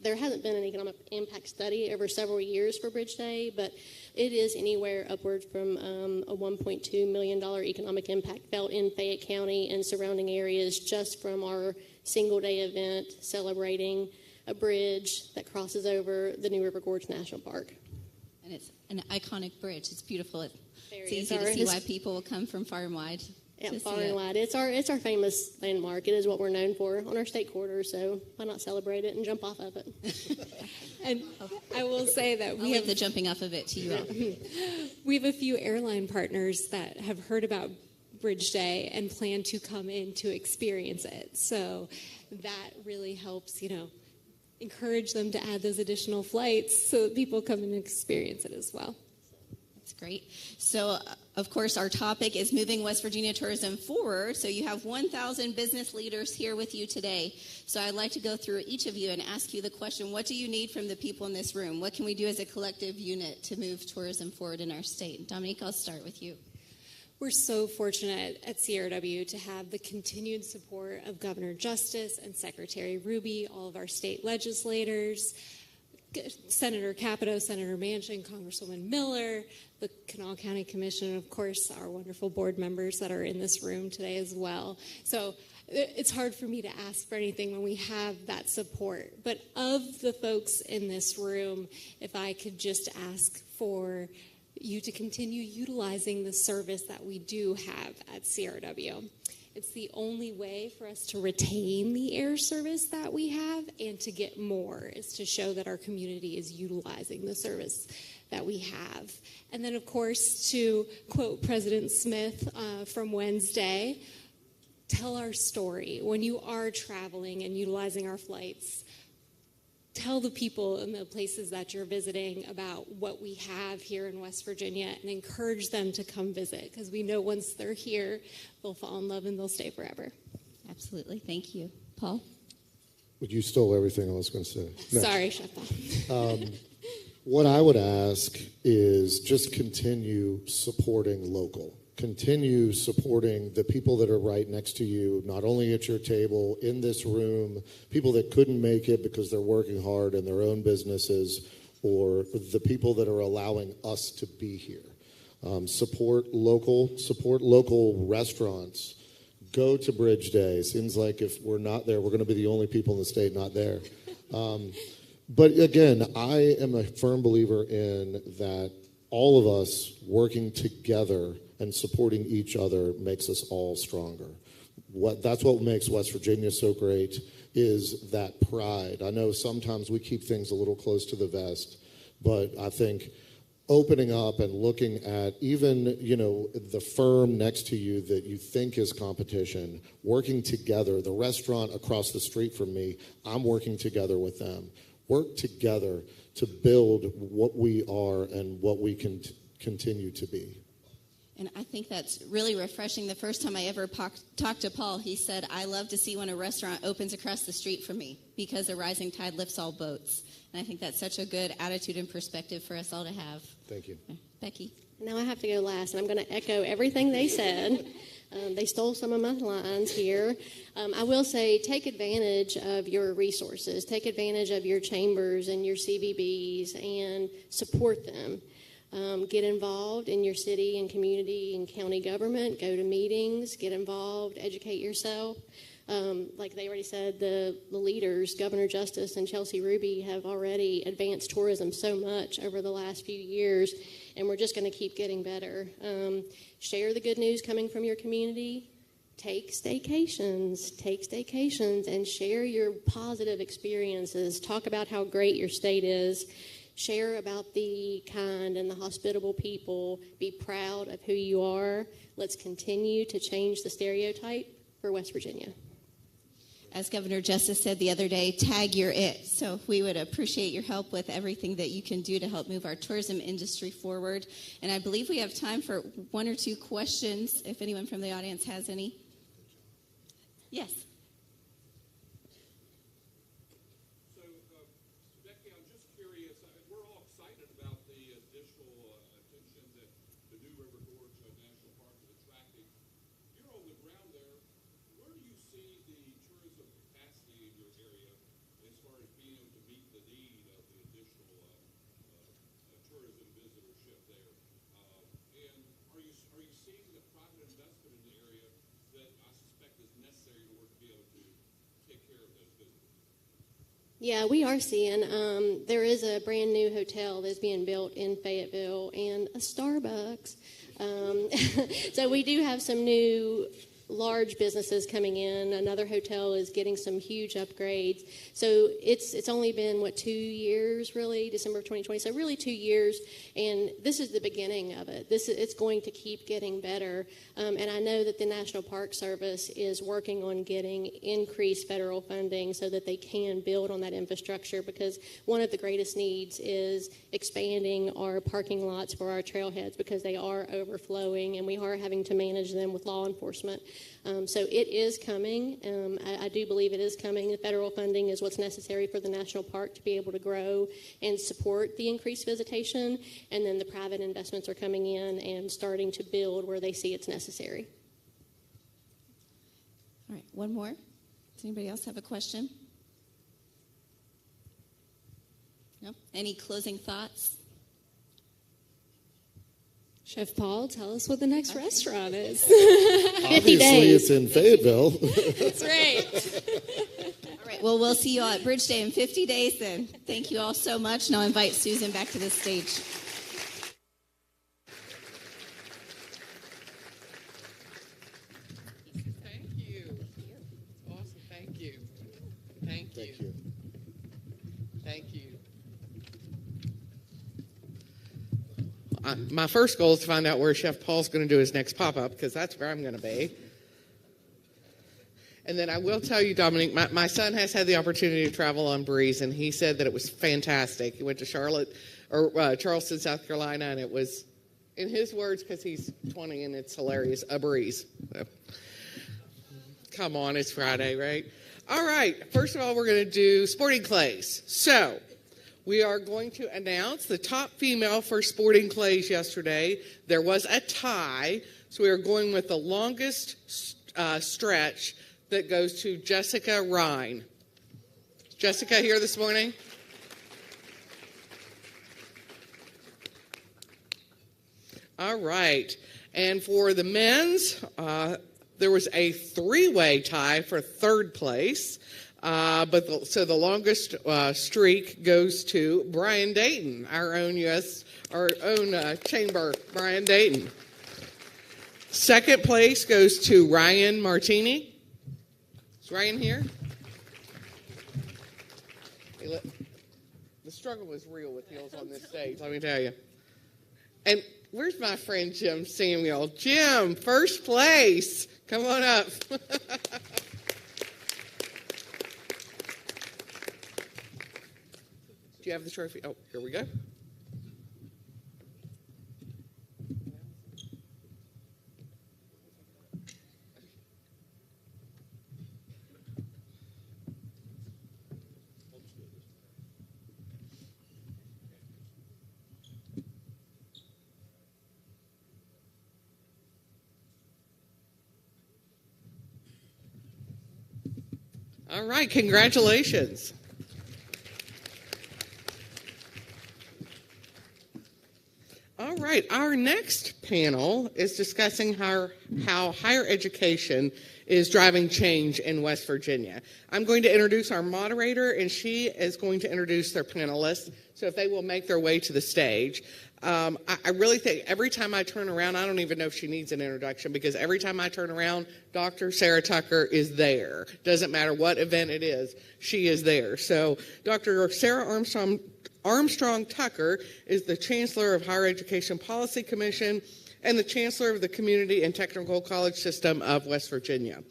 there hasn't been an economic impact study over several years for Bridge Day, but it is anywhere upwards from a $1.2 million economic impact felt in Fayette County and surrounding areas just from our single day event celebrating a bridge that crosses over the New River Gorge National Park. And it's an iconic bridge. It's beautiful. It's Very easy to see why people will come from far and wide. Yeah, far and wide. It's our famous landmark. It is what we're known for on our state quarter, so why not celebrate it and jump off of it? And I will say that we have the jumping off of it to you all. We have a few airline partners that have heard about Bridge Day and plan to come in to experience it. So that really helps, encourage them to add those additional flights so that people come and experience it as well. Great. So, of course, our topic is moving West Virginia tourism forward. So you have 1,000 business leaders here with you today. So I'd like to go through each of you and ask you the question, what do you need from the people in this room? What can we do as a collective unit to move tourism forward in our state? Dominique, I'll start with you. We're so fortunate at CRW to have the continued support of Governor Justice and Secretary Ruby, all of our state legislators, Senator Capito, Senator Manchin, Congresswoman Miller, the Kanawha County Commission, and of course our wonderful board members that are in this room today as well. So it's hard for me to ask for anything when we have that support. But of the folks in this room, if I could just ask for you to continue utilizing the service that we do have at CRW. It's the only way for us to retain the air service that we have and to get more is to show that our community is utilizing the service that we have. And then, of course, to quote President Smith from Wednesday, tell our story. When you are traveling and utilizing our flights, tell the people in the places that you're visiting about what we have here in West Virginia and encourage them to come visit because we know once they're here, they'll fall in love and they'll stay forever. Absolutely. Thank you. Paul? But you stole everything I was going to say. No. Sorry, Chef Paul. What I would ask is just continue supporting local. Continue supporting the people that are right next to you, not only at your table, in this room, people that couldn't make it because they're working hard in their own businesses, or the people that are allowing us to be here. Support local restaurants. Go to Bridge Day. Seems like if we're not there, we're going to be the only people in the state not there. But again, I am a firm believer in that all of us working together and supporting each other makes us all stronger. That's what makes West Virginia so great is that pride. I know sometimes we keep things a little close to the vest, but I think opening up and looking at even, the firm next to you that you think is competition, working together, the restaurant across the street from me, I'm working together with them. Work together to build what we are and what we can continue to be. And I think that's really refreshing. The first time I ever talked to Paul, he said, I love to see when a restaurant opens across the street from me because a rising tide lifts all boats. And I think that's such a good attitude and perspective for us all to have. Thank you. Becky. Now I have to go last, and I'm going to echo everything they said. They stole some of my lines here. I will say take advantage of your resources. Take advantage of your chambers and your CVBs and support them. Get involved in your city and community and county government. Go to meetings. Get involved. Educate yourself. Like they already said, the leaders, Governor Justice and Chelsea Ruby, have already advanced tourism so much over the last few years, and we're just going to keep getting better. Share the good news coming from your community. Take staycations, and share your positive experiences. Talk about how great your state is. Share about the kind and the hospitable people. Be proud of who you are. Let's continue to change the stereotype for West Virginia. As Governor Justice said the other day, tag your it. So we would appreciate your help with everything that you can do to help move our tourism industry forward. And I believe we have time for one or two questions, if anyone from the audience has any. Yes. So, Becky, I'm just curious. We're all excited about the additional attention that the New River Gorge National Park is attracting. You're on the ground there. Where do you see the tourism capacity in your area as far as being able to meet the need of the additional tourism visitorship there? And are you seeing the private investment in the area that I suspect is necessary in order to be able to take care of those visitors? Yeah, we are seeing. There is a brand new hotel that's being built in Fayetteville and a Starbucks. So we do have some new large businesses coming in. Another hotel is getting some huge upgrades. So it's only been, 2 years, really, December of 2020. So really 2 years, and this is the beginning of it. It's going to keep getting better. And I know that the National Park Service is working on getting increased federal funding so that they can build on that infrastructure, because one of the greatest needs is expanding our parking lots for our trailheads, because they are overflowing and we are having to manage them with law enforcement. So it is coming. I do believe it is coming. The federal funding is what's necessary for the national park to be able to grow and support the increased visitation, and then the private investments are coming in and starting to build where they see it's necessary. All right, one more. Does anybody else have a question? No? Any closing thoughts? Chef Paul, tell us what the next restaurant is. 50 Obviously, days. it's in Fayetteville. That's right. All right, well, we'll see you all at Bridge Day in 50 days then. Thank you all so much, and I'll invite Susan back to the stage. Thank you. Awesome. Thank you. Thank you. Thank you. Thank you. My first goal is to find out where Chef Paul's going to do his next pop-up, because that's where I'm going to be. And then I will tell you, Dominique, my son has had the opportunity to travel on Breeze, and he said that it was fantastic. He went to Charleston, South Carolina, and it was, in his words, because he's 20 and it's hilarious, a breeze. So, come on, it's Friday, right? All right, first of all, we're going to do sporting clays. So we are going to announce the top female for sporting clays yesterday. There was a tie, so we are going with the longest stretch that goes to Jessica Rhine. Is Jessica here this morning? All right. And for the men's, there was a three-way tie for third place. So the longest streak goes to Brian Dayton, our own chamber, Brian Dayton. Second place goes to Ryan Martini. Is Ryan here? Hey, the struggle is real with heels on this stage, let me tell you. And where's my friend Jim Samuel? Jim, first place. Come on up. Do you have the trophy? Oh, here we go. All right, congratulations. All right, our next panel is discussing how higher education is driving change in West Virginia. I'm going to introduce our moderator, and she is going to introduce their panelists, so if they will make their way to the stage. I really think every time I turn around, I don't even know if she needs an introduction, because every time I turn around, Dr. Sarah Tucker is there. Doesn't matter what event it is, she is there. So Dr. Sarah Armstrong Tucker is the Chancellor of Higher Education Policy Commission and the Chancellor of the Community and Technical College System of West Virginia.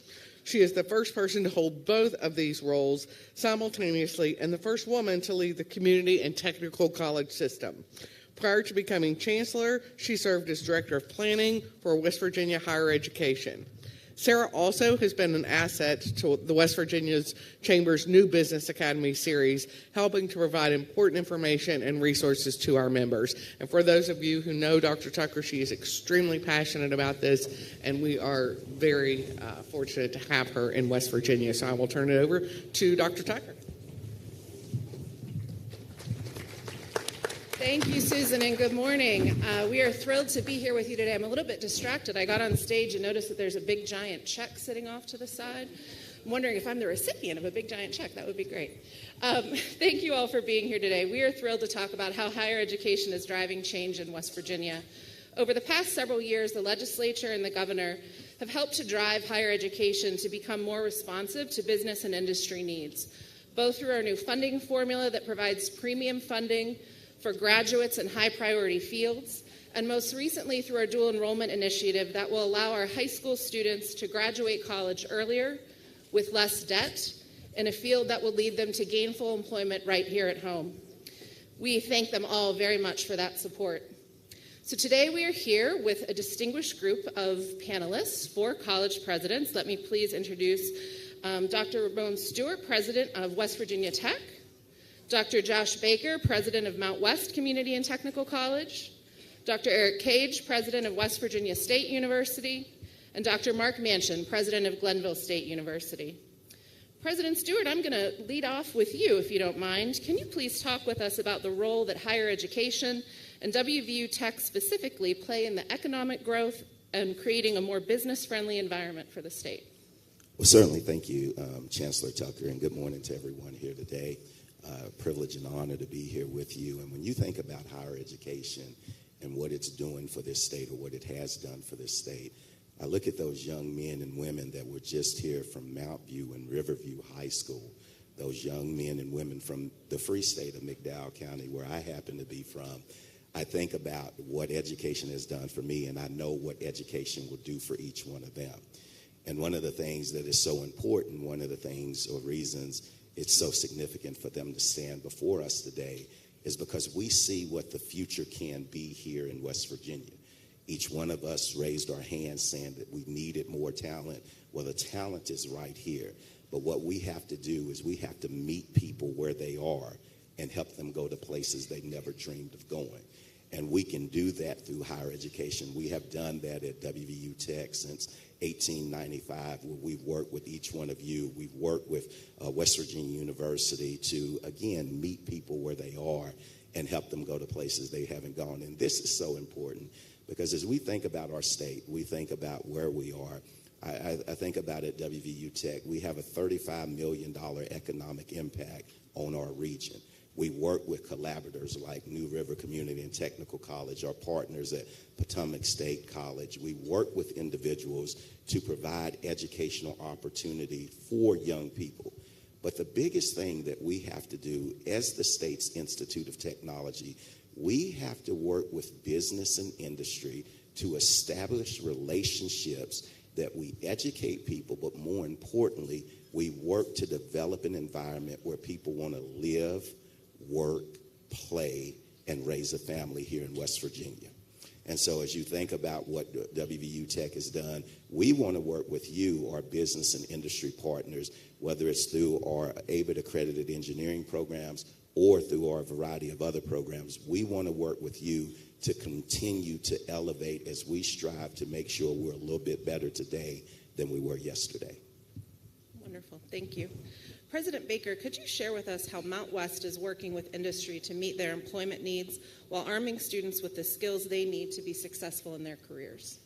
She is the first person to hold both of these roles simultaneously and the first woman to lead the Community and Technical College System. Prior to becoming Chancellor, she served as Director of Planning for West Virginia Higher Education. Sarah also has been an asset to the West Virginia's Chamber's New Business Academy series, helping to provide important information and resources to our members. And for those of you who know Dr. Tucker, she is extremely passionate about this, and we are very fortunate to have her in West Virginia. So I will turn it over to Dr. Tucker. Thank you, Susan, and good morning. We are thrilled to be here with you today. I'm a little bit distracted. I got on stage and noticed that there's a big, giant check sitting off to the side. I'm wondering if I'm the recipient of a big, giant check. That would be great. Thank you all for being here today. We are thrilled to talk about how higher education is driving change in West Virginia. Over the past several years, the legislature and the governor have helped to drive higher education to become more responsive to business and industry needs, both through our new funding formula that provides premium funding for graduates in high-priority fields, and most recently through our dual enrollment initiative that will allow our high school students to graduate college earlier with less debt in a field that will lead them to gainful employment right here at home. We thank them all very much for that support. So today we are here with a distinguished group of panelists, 4 college presidents. Let me please introduce Dr. Ramon Stewart, president of West Virginia Tech, Dr. Josh Baker, president of Mount West Community and Technical College, Dr. Eric Cage, president of West Virginia State University, and Dr. Mark Manchin, president of Glenville State University. President Stewart, I'm going to lead off with you, if you don't mind. Can you please talk with us about the role that higher education and WVU Tech specifically play in the economic growth and creating a more business-friendly environment for the state? Well, certainly. Thank you, Chancellor Tucker, and good morning to everyone here today. Privilege and honor to be here with you. And when you think about higher education and what it's doing for this state, or what it has done for this state, I look at those young men and women that were just here from Mount View and Riverview High School, those young men and women from the free state of McDowell County, where I happen to be from. I think about what education has done for me, and I know what education will do for each one of them. And one of the things that is so important, one of the things or reasons it's so significant for them to stand before us today is because we see what the future can be here in West Virginia. Each one of us raised our hands saying that we needed more talent. Well, the talent is right here. But what we have to do is we have to meet people where they are and help them go to places they never dreamed of going. And we can do that through higher education. We have done that at WVU Tech since 1895, where we've worked with each one of you. We've worked with West Virginia University to, again, meet people where they are and help them go to places they haven't gone. And this is so important because as we think about our state, we think about where we are. I think about at WVU Tech, we have a $35 million economic impact on our region. We work with collaborators like New River Community and Technical College, our partners at Potomac State College. We work with individuals to provide educational opportunity for young people. But the biggest thing that we have to do as the state's Institute of Technology, we have to work with business and industry to establish relationships that we educate people, but more importantly, we work to develop an environment where people want to live, work, play, and raise a family here in West Virginia. And so as you think about what WVU Tech has done, we want to work with you, our business and industry partners, whether it's through our ABIT accredited engineering programs or through our variety of other programs. We want to work with you to continue to elevate as we strive to make sure we're a little bit better today than we were yesterday. Wonderful. Thank you. President Baker, could you share with us how Mount West is working with industry to meet their employment needs while arming students with the skills they need to be successful in their careers?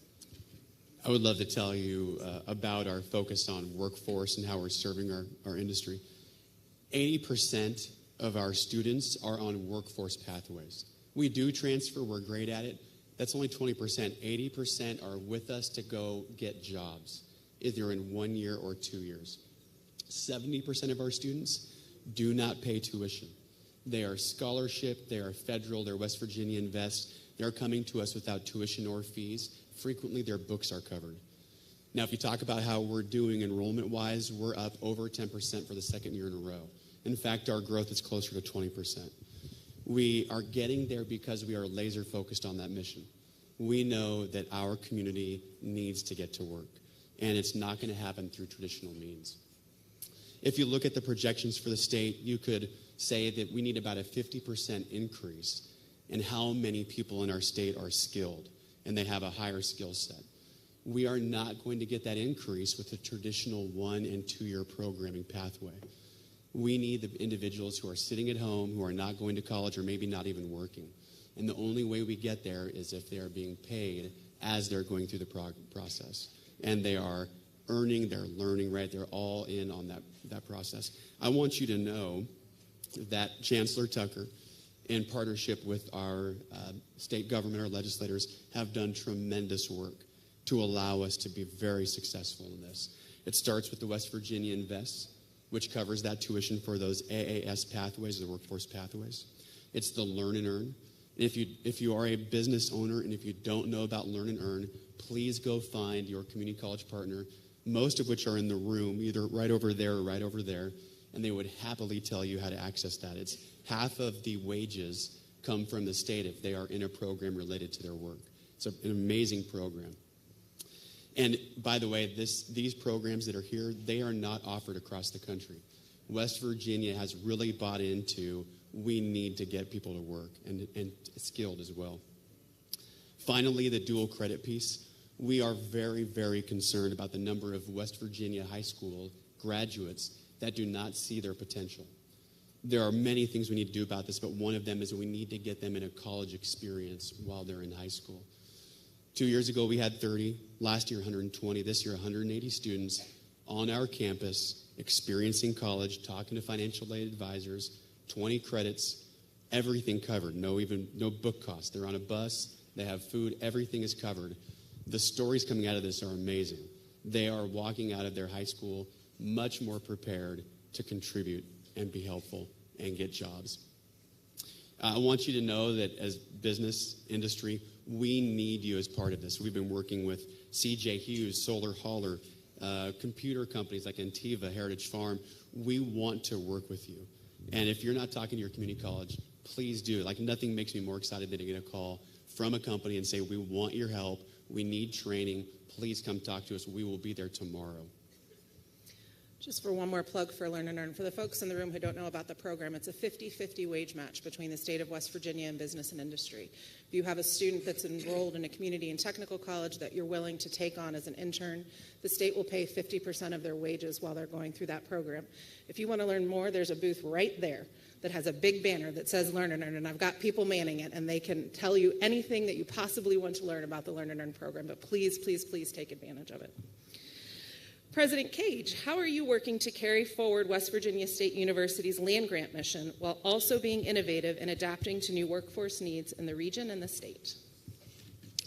I would love to tell you about our focus on workforce and how we're serving our industry. 80% of our students are on workforce pathways. We do transfer, we're great at it. That's only 20%. 80% are with us to go get jobs, either in 1 year or 2 years. 70% of our students do not pay tuition. They are scholarship, they are federal, they're West Virginia Invest. They're coming to us without tuition or fees. Frequently, their books are covered. Now, if you talk about how we're doing enrollment-wise, we're up over 10% for the second year in a row. In fact, our growth is closer to 20%. We are getting there because we are laser-focused on that mission. We know that our community needs to get to work, and it's not going to happen through traditional means. If you look at the projections for the state, you could say that we need about a 50% increase in how many people in our state are skilled, and they have a higher skill set. We are not going to get that increase with the traditional 1 and 2 year programming pathway. We need the individuals who are sitting at home, who are not going to college or maybe not even working. And the only way we get there is if they are being paid as they're going through the process. And they are earning, they're learning, right? They're all in on that process. I want you to know that Chancellor Tucker, in partnership with our state government, our legislators, have done tremendous work to allow us to be very successful in this. It starts with the West Virginia Invest, which covers that tuition for those AAS pathways, the workforce pathways. It's the Learn and Earn. If you are a business owner and if you don't know about Learn and Earn, please go find your community college partner, most of which are in the room, either right over there or right over there, and they would happily tell you how to access that. It's half of the wages come from the state if they are in a program related to their work. It's an amazing program. And by the way, these programs that are here, they are not offered across the country. West Virginia has really bought into we need to get people to work and skilled as well. Finally, the dual credit piece. We are very, very concerned about the number of West Virginia high school graduates that do not see their potential. There are many things we need to do about this, but one of them is we need to get them in a college experience while they're in high school. 2 years ago, we had 30. Last year, 120. This year, 180 students on our campus experiencing college, talking to financial aid advisors, 20 credits, everything covered, no book costs. They're on a bus, they have food, everything is covered. The stories coming out of this are amazing. They are walking out of their high school much more prepared to contribute and be helpful and get jobs. I want you to know that as business industry, we need you as part of this. We've been working with C.J. Hughes, Solar Hauler, computer companies like Antiva, Heritage Farm. We want to work with you. And if you're not talking to your community college, please do. Like, nothing makes me more excited than to get a call from a company and say, we want your help. We need training. Please come talk to us. We will be there tomorrow. Just for one more plug for Learn and Earn, for the folks in the room who don't know about the program, it's a 50-50 wage match between the state of West Virginia and business and industry. If you have a student that's enrolled in a community and technical college that you're willing to take on as an intern, the state will pay 50% of their wages while they're going through that program. If you want to learn more, there's a booth right there that has a big banner that says Learn and Earn, and I've got people manning it, and they can tell you anything that you possibly want to learn about the Learn and Earn program, but please, please, please take advantage of it. President Cage, how are you working to carry forward West Virginia State University's land grant mission while also being innovative and adapting to new workforce needs in the region and the state?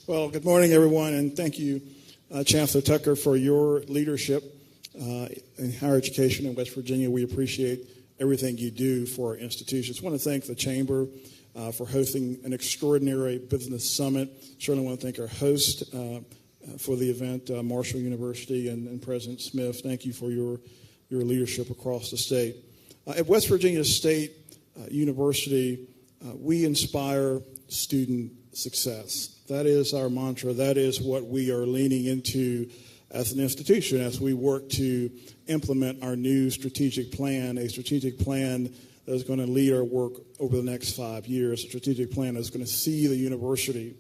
Well, good morning, everyone, and thank you, Chancellor Tucker, for your leadership in higher education in West Virginia. We appreciate everything you do for our institutions. I want to thank the Chamber for hosting an extraordinary business summit. Certainly want to thank our host for the event, Marshall University, and President Smith. Thank you for your leadership across the state. At West Virginia State University, we inspire student success. That is our mantra. That is what we are leaning into as an institution as we work to implement our new strategic plan, a strategic plan that is going to lead our work over the next 5 years, a strategic plan that is going to see the university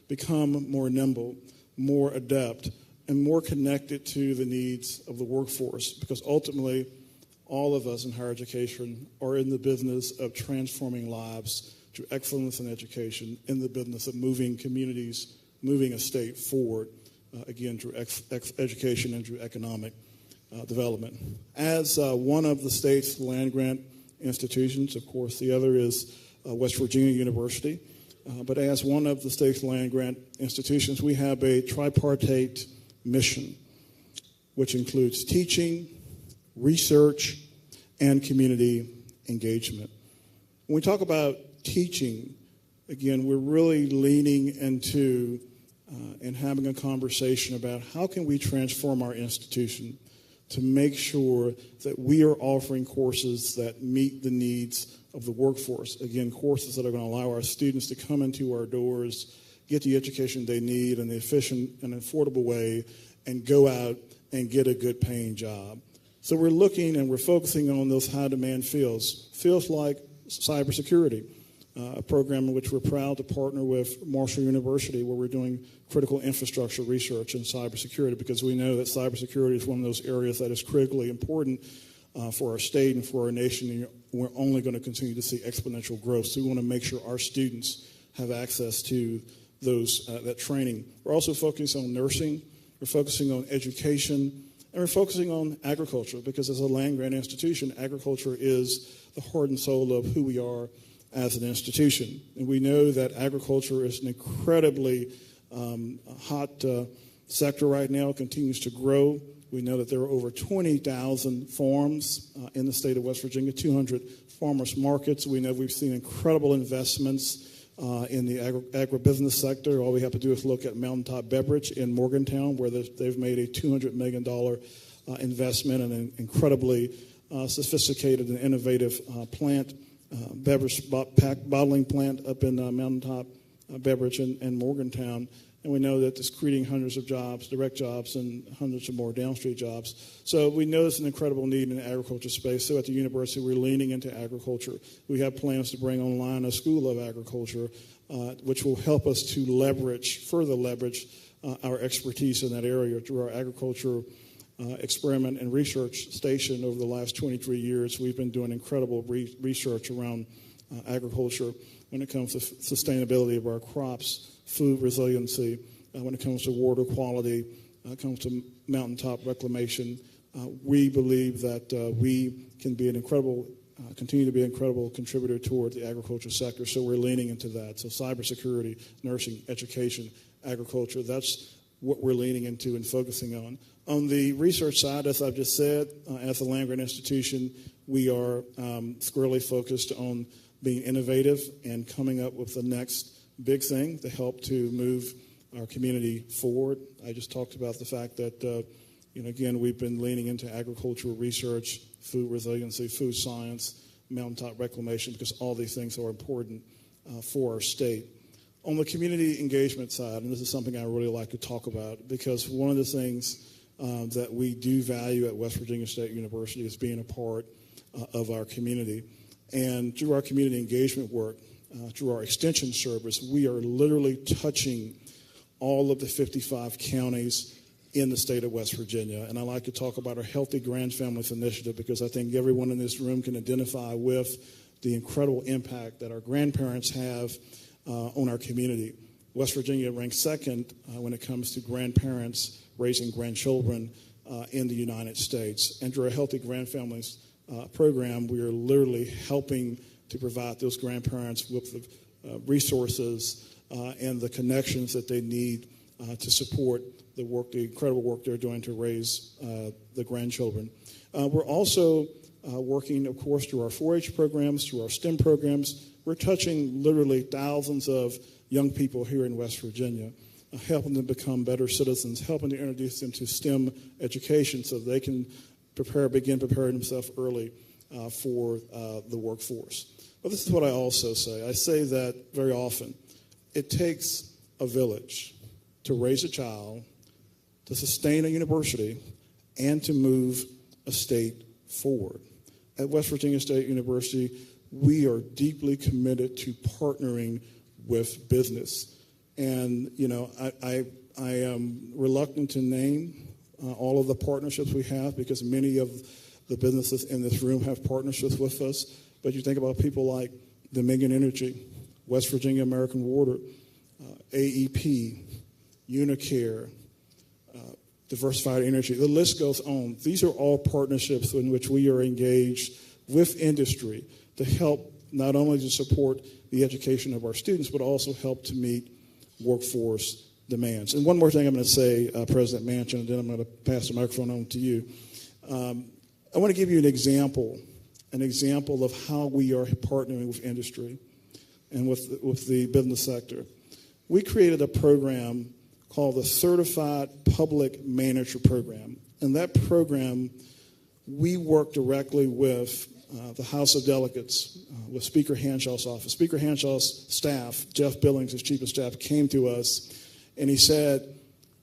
become more nimble, more adept, and more connected to the needs of the workforce, because ultimately all of us in higher education are in the business of transforming lives through excellence in education, in the business of moving communities, moving a state forward, again, through education and through economic development. As one of the state's land-grant institutions, of course, the other is West Virginia University. But as one of the state's land-grant institutions, we have a tripartite mission, which includes teaching, research, and community engagement. When we talk about teaching, again, we're really leaning into and having a conversation about how can we transform our institution to make sure that we are offering courses that meet the needs of the workforce. Again, courses that are going to allow our students to come into our doors, get the education they need in an efficient and affordable way, and go out and get a good paying job. So we're looking and we're focusing on those high demand fields like cybersecurity, a program in which we're proud to partner with Marshall University, where we're doing critical infrastructure research in cybersecurity, because we know that cybersecurity is one of those areas that is critically important for our state and for our nation, and we're only going to continue to see exponential growth. So we want to make sure our students have access to that training. We're also focusing on nursing, we're focusing on education, and we're focusing on agriculture, because as a land-grant institution, agriculture is the heart and soul of who we are as an institution. And we know that agriculture is an incredibly hot sector right now. It continues to grow. We know that there are over 20,000 farms in the state of West Virginia, 200 farmers markets. We know we've seen incredible investments in the agribusiness sector. All we have to do is look at Mountaintop Beverage in Morgantown, where they've made a $200 million investment in an incredibly sophisticated and innovative plant, beverage bottling plant up in Mountaintop Beverage in Morgantown. And we know that it's creating hundreds of jobs, direct jobs, and hundreds of more downstream jobs. So we know there's an incredible need in the agriculture space. So at the university, we're leaning into agriculture. We have plans to bring online a school of agriculture, which will help us to further leverage our expertise in that area through our agriculture experiment and research station. Over the last 23 years, we've been doing incredible research around agriculture when it comes to sustainability of our crops, food resiliency, when it comes to water quality, when it comes to mountaintop reclamation. We believe that we can be continue to be an incredible contributor toward the agriculture sector, so we're leaning into that. So cybersecurity, nursing, education, agriculture, that's what we're leaning into and focusing on. On the research side, as I've just said, as a land-grant institution, we are squarely focused on being innovative and coming up with the next big thing to help to move our community forward. I just talked about the fact that, again, we've been leaning into agricultural research, food resiliency, food science, mountaintop reclamation, because all these things are important for our state. On the community engagement side, and this is something I really like to talk about, because one of the things that we do value at West Virginia State University is being a part of our community. And through our community engagement work, through our extension service, we are literally touching all of the 55 counties in the state of West Virginia. And I like to talk about our Healthy Grandfamilies Initiative, because I think everyone in this room can identify with the incredible impact that our grandparents have on our community. West Virginia ranks second when it comes to grandparents raising grandchildren in the United States. And through our Healthy Grandfamilies program, we are literally helping to provide those grandparents with the resources and the connections that they need to support the incredible work they're doing to raise the grandchildren. We're also working, of course, through our 4-H programs, through our STEM programs. We're touching literally thousands of young people here in West Virginia, helping them become better citizens, helping to introduce them to STEM education so they can begin preparing themselves early for the workforce. But this is what I also say. I say that very often. It takes a village to raise a child, to sustain a university, and to move a state forward. At West Virginia State University, we are deeply committed to partnering with business. And, I am reluctant to name all of the partnerships we have, because many of The businesses in this room have partnerships with us. But you think about people like Dominion Energy, West Virginia American Water, AEP, Unicare, Diversified Energy. The list goes on. These are all partnerships in which we are engaged with industry to help not only to support the education of our students, but also help to meet workforce demands. And one more thing I'm going to say, President Manchin, and then I'm going to pass the microphone on to you. I want to give you an example of how we are partnering with industry and with the business sector. We created a program called the Certified Public Manager Program. And that program, we work directly with the House of Delegates, with Speaker Hanshaw's office. Speaker Hanshaw's staff, Jeff Billings, his chief of staff, came to us and he said,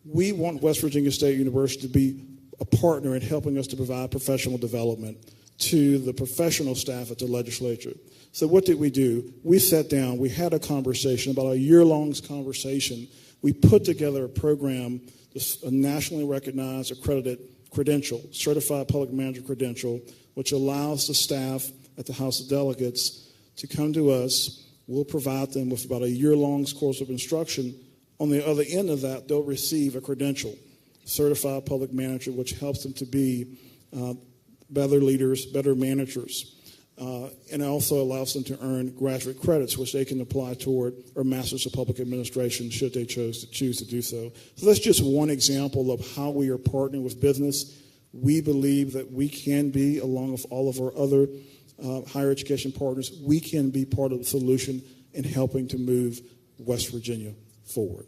we want West Virginia State University to be a partner in helping us to provide professional development to the professional staff at the legislature. So what did we do? We sat down, we had a conversation, about a year-long conversation. We put together a program, a nationally recognized, accredited credential, certified public manager credential, which allows the staff at the House of Delegates to come to us. We'll provide them with about a year-long course of instruction. On the other end of that, they'll receive a credential, certified public manager, which helps them to be better leaders, better managers. And it also allows them to earn graduate credits, which they can apply toward or Masters of Public Administration should they choose to do so. So that's just one example of how we are partnering with business. We believe that we can be, along with all of our other higher education partners, we can be part of the solution in helping to move West Virginia forward.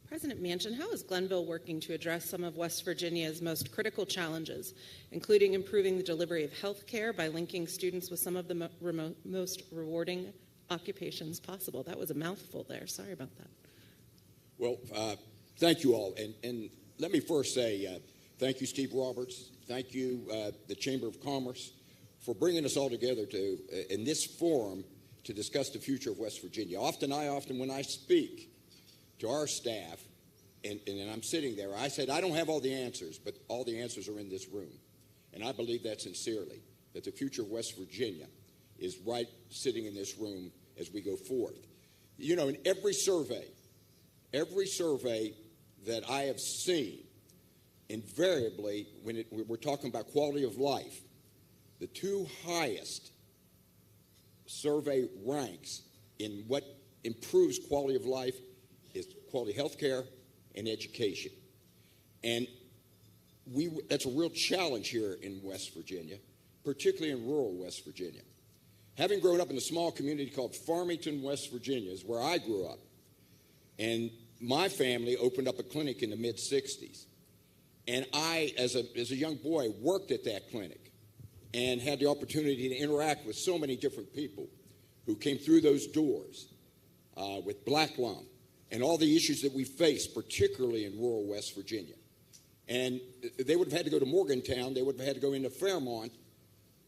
President Manchin, how is Glenville working to address some of West Virginia's most critical challenges, including improving the delivery of health care by linking students with some of the most rewarding occupations possible? That was a mouthful there. Sorry about that. Well, thank you all. And let me first say thank you, Steve Roberts. Thank you, the Chamber of Commerce, for bringing us all together in this forum to discuss the future of West Virginia. Often when I speak to our staff, and I'm sitting there, I said, I don't have all the answers, but all the answers are in this room. And I believe that sincerely, that the future of West Virginia is right sitting in this room as we go forth. You know, in every survey that I have seen, invariably, when we're talking about quality of life, the two highest survey ranks in what improves quality of life is quality health care and education. And that's a real challenge here in West Virginia, particularly in rural West Virginia. Having grown up in a small community called Farmington, West Virginia, is where I grew up. And my family opened up a clinic in the mid-'60s. And I, as a young boy, worked at that clinic and had the opportunity to interact with so many different people who came through those doors with black lung and all the issues that we face, particularly in rural West Virginia. And they would have had to go to Morgantown. They would have had to go into Fairmont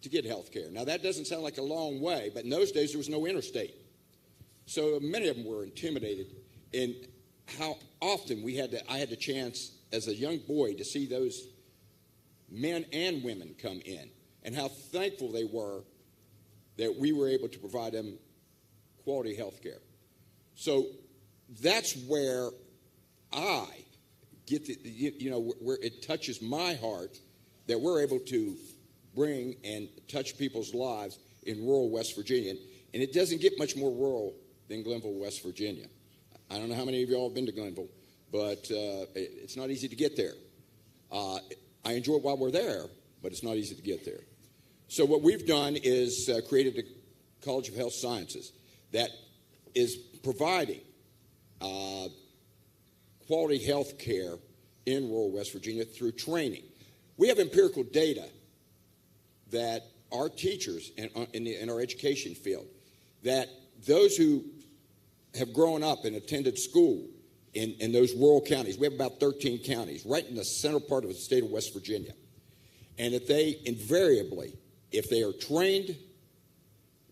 to get health care. Now, that doesn't sound like a long way, but in those days there was no interstate. So many of them were intimidated in how often I had the chance as a young boy to see those men and women come in and how thankful they were that we were able to provide them quality health care. So that's where I get where it touches my heart that we're able to bring and touch people's lives in rural West Virginia. And it doesn't get much more rural than Glenville, West Virginia. I don't know how many of you all have been to Glenville, but it's not easy to get there. I enjoy it while we're there, but it's not easy to get there. So what we've done is created the College of Health Sciences that is providing quality health care in rural West Virginia through training. We have empirical data that our teachers in our education field, that those who have grown up and attended school in those rural counties, we have about 13 counties, right in the center part of the state of West Virginia, and that they invariably, if they are trained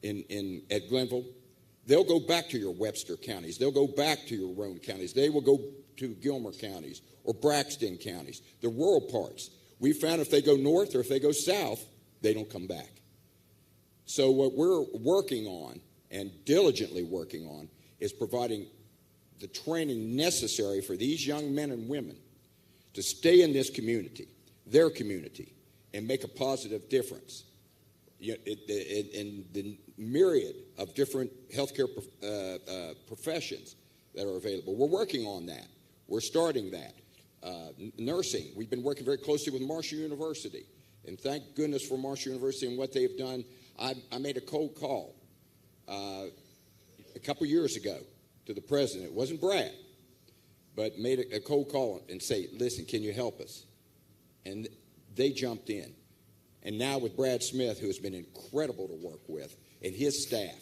at Glenville, they'll go back to your Webster counties. They'll go back to your Roane counties. They will go to Gilmer counties or Braxton counties, the rural parts. We found if they go north or if they go south, they don't come back. So what we're working on and diligently working on is providing the training necessary for these young men and women to stay in this community, their community, and make a positive difference in the myriad of different healthcare professions that are available. We're working on that. We're starting that. Nursing, we've been working very closely with Marshall University, and thank goodness for Marshall University and what they've done. I made a cold call a couple years ago to the president. It wasn't Brad, but made a cold call and say, listen, can you help us? And they jumped in. And now with Brad Smith, who has been incredible to work with, and his staff,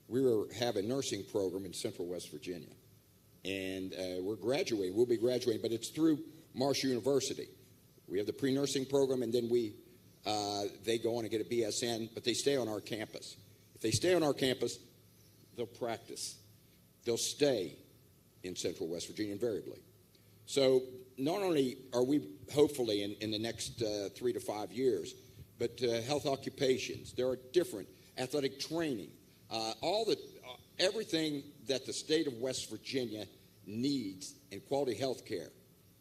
we have a nursing program in Central West Virginia. And we're graduating. We'll be graduating, but it's through Marshall University. We have the pre-nursing program, and then they go on and get a BSN, but they stay on our campus. If they stay on our campus, they'll practice. They'll stay in Central West Virginia invariably. So not only are we hopefully in the next 3 to 5 years, but health occupations. There are different athletic training, everything that the state of West Virginia needs in quality health care.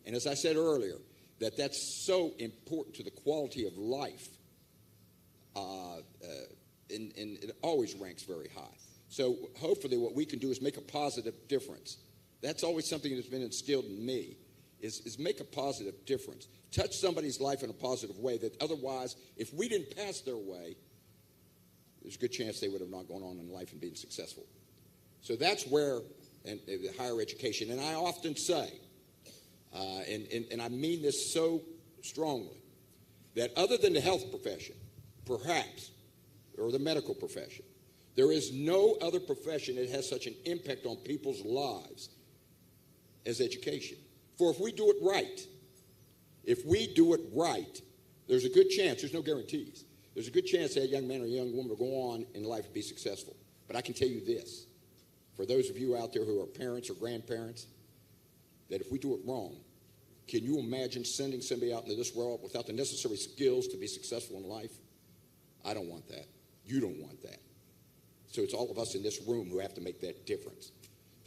And as I said earlier, that's so important to the quality of life, and it always ranks very high. So hopefully what we can do is make a positive difference. That's always something that's been instilled in me, is make a positive difference. Touch somebody's life in a positive way that otherwise, if we didn't pass their way, there's a good chance they would have not gone on in life and been successful. So that's where higher education, and I often say, and I mean this so strongly, that other than the health profession, perhaps, or the medical profession, there is no other profession that has such an impact on people's lives as education. For if we do it right, there's a good chance, there's no guarantees, there's a good chance that young man or young woman will go on in life and be successful. But I can tell you this, for those of you out there who are parents or grandparents, that if we do it wrong, can you imagine sending somebody out into this world without the necessary skills to be successful in life? I don't want that. You don't want that. So it's all of us in this room who have to make that difference.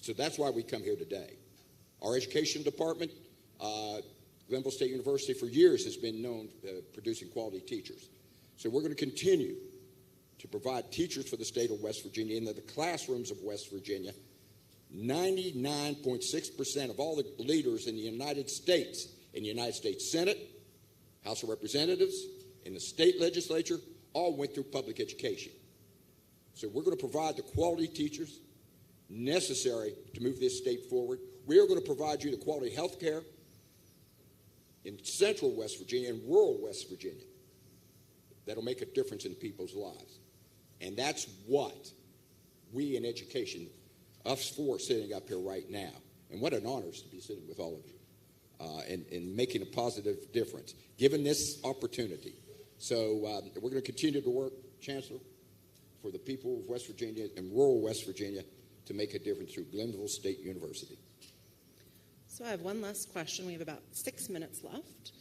So that's why we come here today. Our education department, Glenville State University for years has been known producing quality teachers. So we're going to continue to provide teachers for the state of West Virginia into the classrooms of West Virginia. 99.6% of all the leaders in the United States, in the United States Senate, House of Representatives, in the state legislature, all went through public education. So we're going to provide the quality teachers necessary to move this state forward. We are going to provide you the quality health care in central West Virginia and rural West Virginia that'll make a difference in people's lives. And that's what we in education, us four sitting up here right now, and what an honor to be sitting with all of you and making a positive difference, given this opportunity. So we're going to continue to work, Chancellor, for the people of West Virginia and rural West Virginia to make a difference through Glenville State University. So I have one last question. We have about 6 minutes left.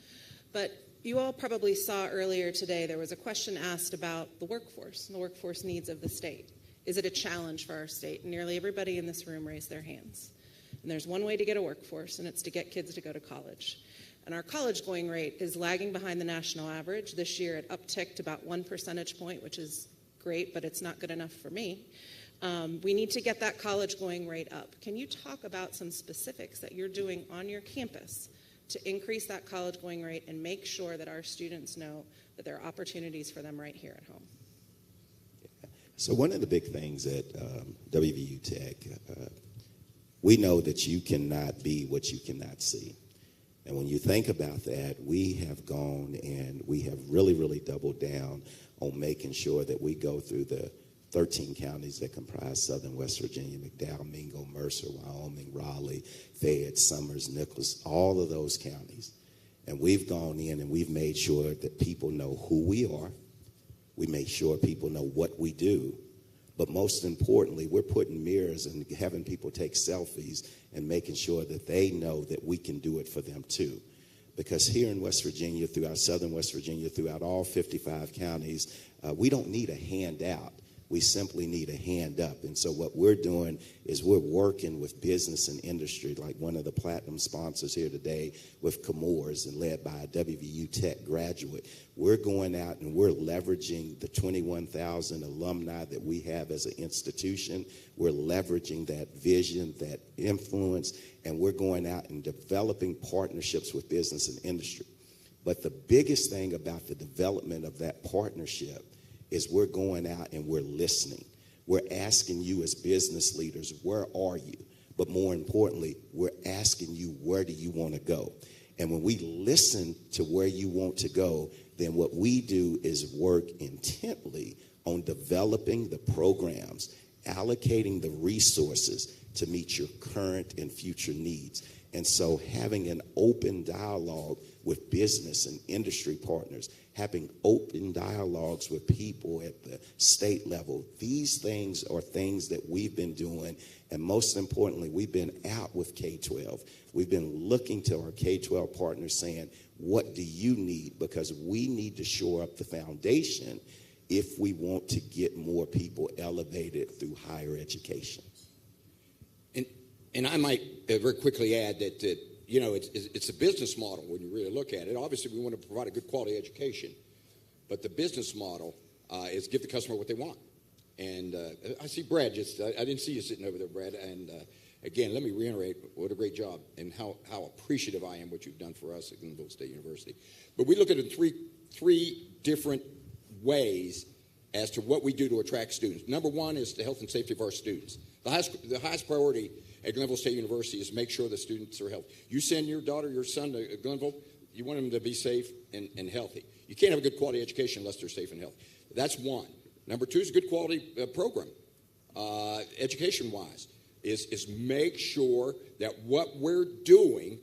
But you all probably saw earlier today there was a question asked about the workforce and the workforce needs of the state. Is it a challenge for our state? And nearly everybody in this room raised their hands. And there's one way to get a workforce, and it's to get kids to go to college. And our college going rate is lagging behind the national average. This year it upticked about 1 percentage point, which is great, but it's not good enough for me. We need to get that college going rate up. Can you talk about some specifics that you're doing on your campus to increase that college going rate and make sure that our students know that there are opportunities for them right here at home? So one of the big things at WVU Tech, we know that you cannot be what you cannot see. And when you think about that, we have gone and we have really, really doubled down on making sure that we go through the 13 counties that comprise southern West Virginia, McDowell, Mingo, Mercer, Wyoming, Raleigh, Fayette, Summers, Nicholas, all of those counties. And we've gone in and we've made sure that people know who we are. We make sure people know what we do. But most importantly, we're putting mirrors and having people take selfies and making sure that they know that we can do it for them too. because here in West Virginia, throughout southern West Virginia, throughout all 55 counties, we don't need a handout. We simply need a hand up. And so what we're doing is we're working with business and industry, like one of the platinum sponsors here today with Comores and led by a WVU Tech graduate. We're going out and we're leveraging the 21,000 alumni that we have as an institution. We're leveraging that vision, that influence, and we're going out and developing partnerships with business and industry. But the biggest thing about the development of that partnership is we're going out and we're listening. We're asking you as business leaders, where are you? But more importantly, we're asking you, where do you want to go? And when we listen to where you want to go, then what we do is work intently on developing the programs, allocating the resources to meet your current and future needs. And so having an open dialogue with business and industry partners, having open dialogues with people at the state level, these things are things that we've been doing. And most importantly, we've been out with K-12. We've been looking to our K-12 partners saying, what do you need? Because we need to shore up the foundation if we want to get more people elevated through higher education. And I might very quickly add that, you know, it's a business model when you really look at it. Obviously, we want to provide a good quality education, but the business model is give the customer what they want. And I see Brad I didn't see you sitting over there, Brad. And again, let me reiterate what a great job and how appreciative I am what you've done for us at Glenville State University. But we look at it in three different ways as to what we do to attract students. Number one is the health and safety of our students. The highest priority at Glenville State University is make sure the students are healthy. You send your daughter, your son to Glenville, you want them to be safe and healthy. You can't have a good quality education unless they're safe and healthy. That's one. Number two is a good quality program, education-wise, is make sure that what we're doing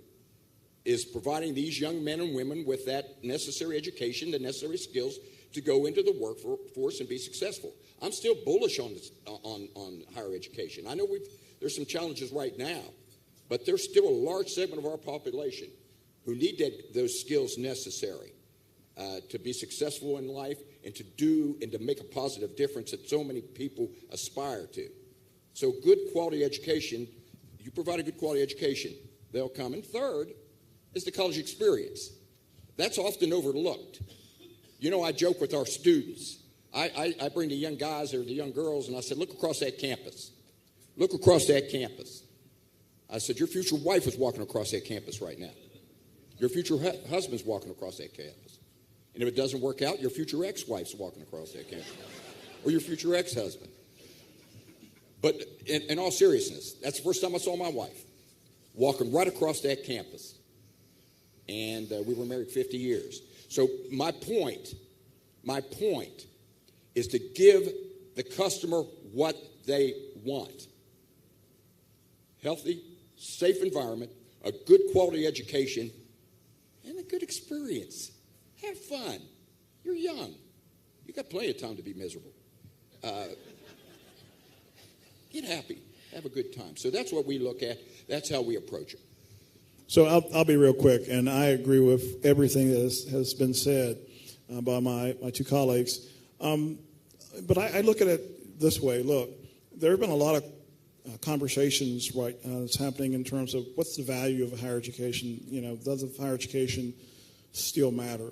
is providing these young men and women with that necessary education, the necessary skills to go into the workforce and be successful. I'm still bullish on higher education. I know there's some challenges right now, but there's still a large segment of our population who need those skills necessary to be successful in life and to make a positive difference that so many people aspire to. So good quality education, you provide a good quality education, they'll come. And third is the college experience. That's often overlooked. You know, I joke with our students. I bring the young guys or the young girls, and I said, look across that campus. Look across that campus. I said, your future wife is walking across that campus right now. Your future husband's walking across that campus. And if it doesn't work out, your future ex-wife's walking across that campus. Or your future ex-husband. But in all seriousness, that's the first time I saw my wife walking right across that campus. And we were married 50 years. So my point is to give the customer what they want. Healthy, safe environment, a good quality education, and a good experience. Have fun. You're young. You got plenty of time to be miserable. Get happy. Have a good time. So that's what we look at. That's how we approach it. So I'll be real quick, and I agree with everything that has been said by my two colleagues. But I look at it this way. Look, there have been a lot of conversations that's happening in terms of what's the value of higher education. You know, does higher education still matter?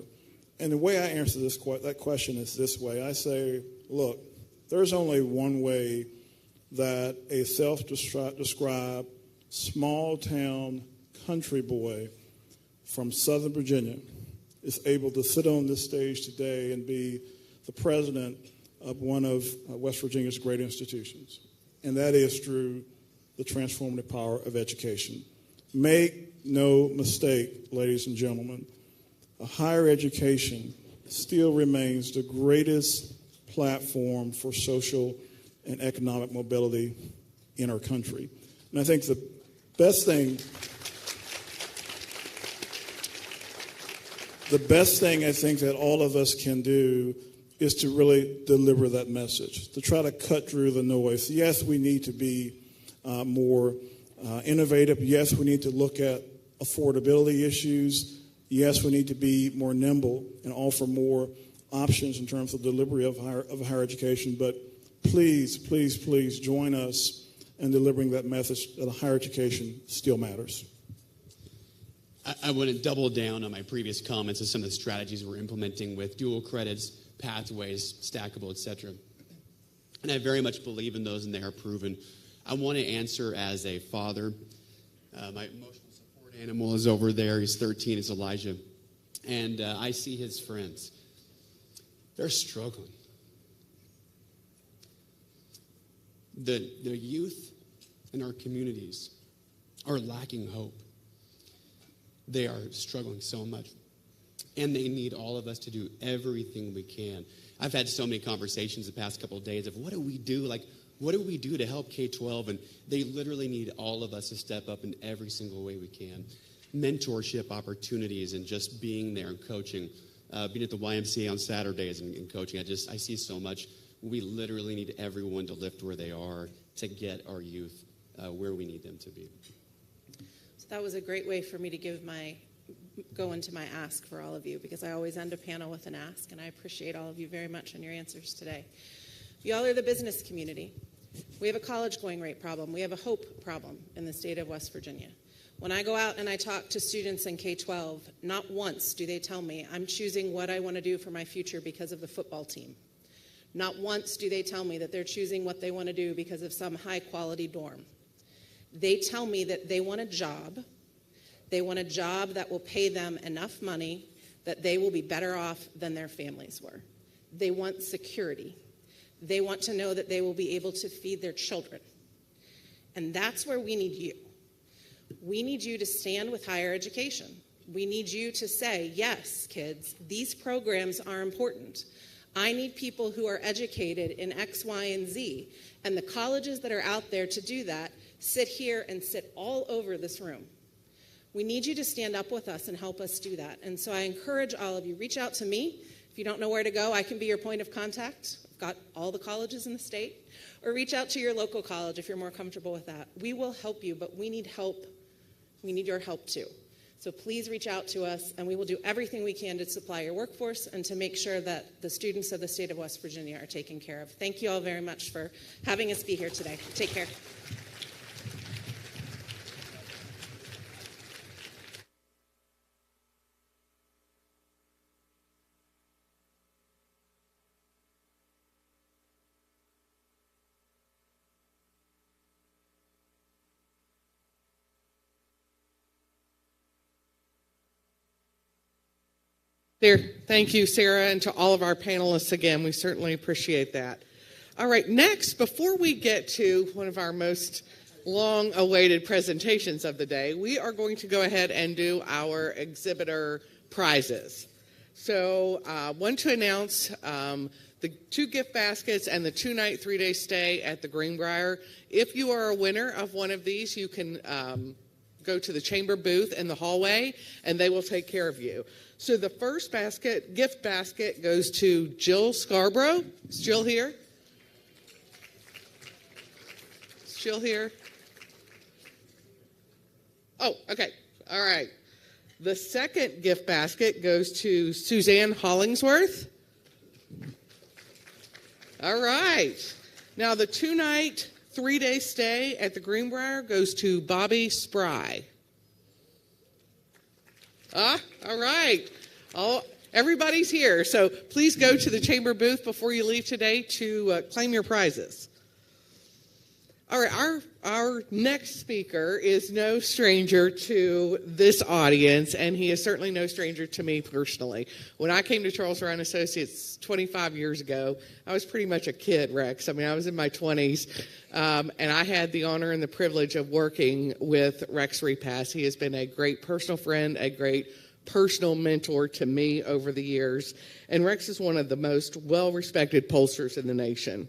And the way I answer that question is this way. I say, look, there's only one way that a self-described small-town country boy from Southern Virginia is able to sit on this stage today and be the president of one of West Virginia's great institutions. And that is through the transformative power of education. Make no mistake, ladies and gentlemen, higher education still remains the greatest platform for social and economic mobility in our country. And I think the best thing I think that all of us can do is to really deliver that message, to try to cut through the noise. Yes, we need to be more innovative. Yes, we need to look at affordability issues. Yes, we need to be more nimble and offer more options in terms of delivery of higher education, but please, please, please join us in delivering that message that higher education still matters. I want to double down on my previous comments on some of the strategies we're implementing with dual credits, pathways, stackable, etc. And I very much believe in those, and they are proven. I want to answer as a father. My emotional support animal is over there. He's 13. It's Elijah. And I see his friends. They're struggling. The youth in our communities are lacking hope. They are struggling so much. And they need all of us to do everything we can. I've had so many conversations the past couple of days of what do we do? Like, what do we do to help K-12? And they literally need all of us to step up in every single way we can. Mentorship opportunities and just being there and coaching. Being at the YMCA on Saturdays and coaching. I see so much. We literally need everyone to lift where they are to get our youth where we need them to be. That was a great way for me to go into my ask for all of you, because I always end a panel with an ask, and I appreciate all of you very much on your answers today. You all are the business community. We have a college going rate problem. We have a hope problem in the state of West Virginia. When I go out and I talk to students in K-12, not once do they tell me I'm choosing what I want to do for my future because of the football team. Not once do they tell me that they're choosing what they want to do because of some high-quality dorm. They tell me that they want a job. They want a job that will pay them enough money that they will be better off than their families were. They want security. They want to know that they will be able to feed their children. And that's where we need you. We need you to stand with higher education. We need you to say, yes, kids, these programs are important. I need people who are educated in X, Y, and Z. And the colleges that are out there to do that sit here and sit all over this room. We need you to stand up with us and help us do that. And so I encourage all of you, reach out to me. If you don't know where to go, I can be your point of contact. I've got all the colleges in the state. Or reach out to your local college if you're more comfortable with that. We will help you, but we need help. We need your help too. So please reach out to us, and we will do everything we can to supply your workforce and to make sure that the students of the state of West Virginia are taken care of. Thank you all very much for having us be here today. Take care. There, thank you, Sarah, and to all of our panelists again. We certainly appreciate that. All right, next, before we get to one of our most long-awaited presentations of the day, we are going to go ahead and do our exhibitor prizes. So, want to announce the 2 gift baskets and the 2-night, 3-day stay at the Greenbrier. If you are a winner of one of these, you can go to the chamber booth in the hallway, and they will take care of you. So the first gift basket, goes to Jill Scarborough. Is Jill here? Is Jill here? Oh, okay. All right. The second gift basket goes to Suzanne Hollingsworth. All right. Now the 2-night, 3-day stay at the Greenbrier goes to Bobby Spry. All right. Everybody's here. So please go to the chamber booth before you leave today to claim your prizes. All right, our next speaker is no stranger to this audience, and he is certainly no stranger to me personally. When I came to Charles Ryan Associates 25 years ago, I was pretty much a kid, Rex. I mean, I was in my 20s, and I had the honor and the privilege of working with Rex Repass. He has been a great personal friend, a great personal mentor to me over the years, and Rex is one of the most well-respected pollsters in the nation.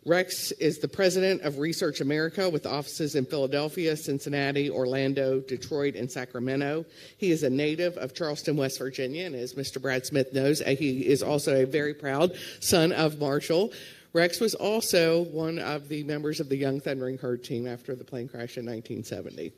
Rex is the president of Research America with offices in Philadelphia, Cincinnati, Orlando, Detroit, and Sacramento. He is a native of Charleston, West Virginia, and as Mr. Brad Smith knows, he is also a very proud son of Marshall. Rex was also one of the members of the Young Thundering Herd team after the plane crash in 1970.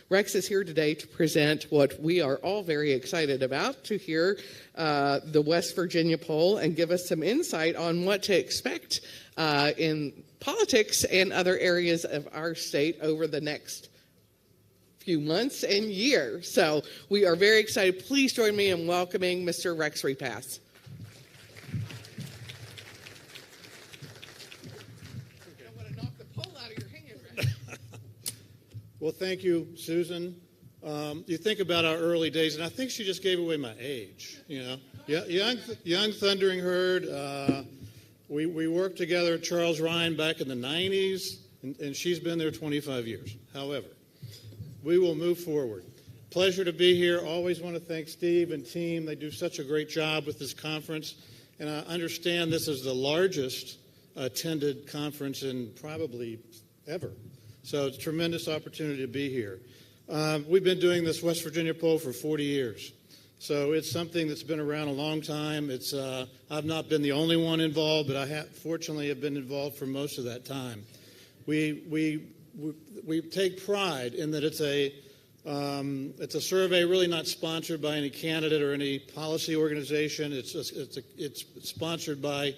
Rex is here today to present what we are all very excited about, to hear the West Virginia poll and give us some insight on what to expect in politics and other areas of our state over the next few months and years. So we are very excited. Please join me in welcoming Mr. Rex Repass. Well, thank you, Susan. You think about our early days, and I think she just gave away my age. Young Thundering Herd. We worked together at Charles Ryan back in the 90s, and she's been there 25 years. However, we will move forward. Pleasure to be here. Always want to thank Steve and team. They do such a great job with this conference, and I understand this is the largest attended conference in probably ever. So it's a tremendous opportunity to be here. We've been doing this West Virginia poll for 40 years. So it's something that's been around a long time. I've not been the only one involved, but I fortunately have been involved for most of that time. We take pride in that it's a survey really not sponsored by any candidate or any policy organization. It's sponsored by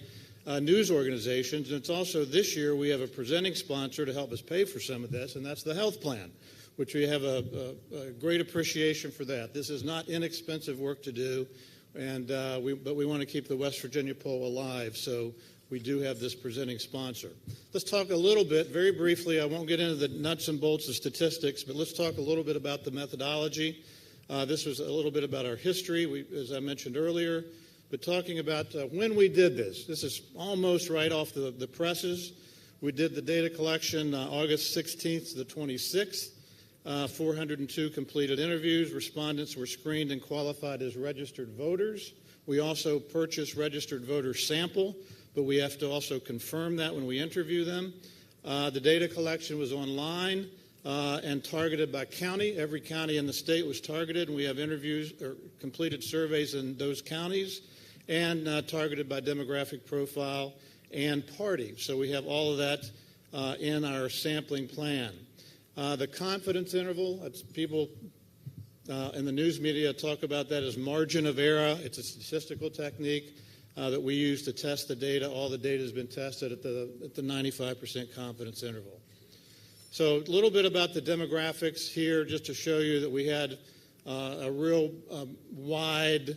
news organizations, and it's also this year we have a presenting sponsor to help us pay for some of this, and that's the health plan, which we have a great appreciation for that. This is not inexpensive work to do, and but we want to keep the West Virginia poll alive, so we do have this presenting sponsor. Let's talk a little bit, very briefly. I won't get into the nuts and bolts of statistics, but let's talk a little bit about the methodology. This was a little bit about our history, as I mentioned earlier. But talking about when we did this is almost right off the presses. We did the data collection August 16th to the 26th, 402 completed interviews. Respondents were screened and qualified as registered voters. We also purchased registered voter sample, but we have to also confirm that when we interview them. The data collection was online and targeted by county. Every county in the state was targeted, and we have interviews or completed surveys in those counties, and targeted by demographic profile and party. So we have all of that in our sampling plan. The confidence interval, people in the news media talk about that as margin of error. It's a statistical technique that we use to test the data. All the data has been tested at the 95% confidence interval. So a little bit about the demographics here, just to show you that we had a real wide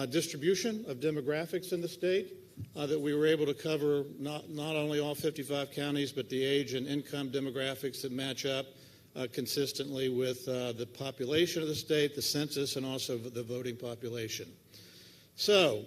distribution of demographics in the state, that we were able to cover not only all 55 counties, but the age and income demographics that match up consistently with the population of the state, the census, and also the voting population. So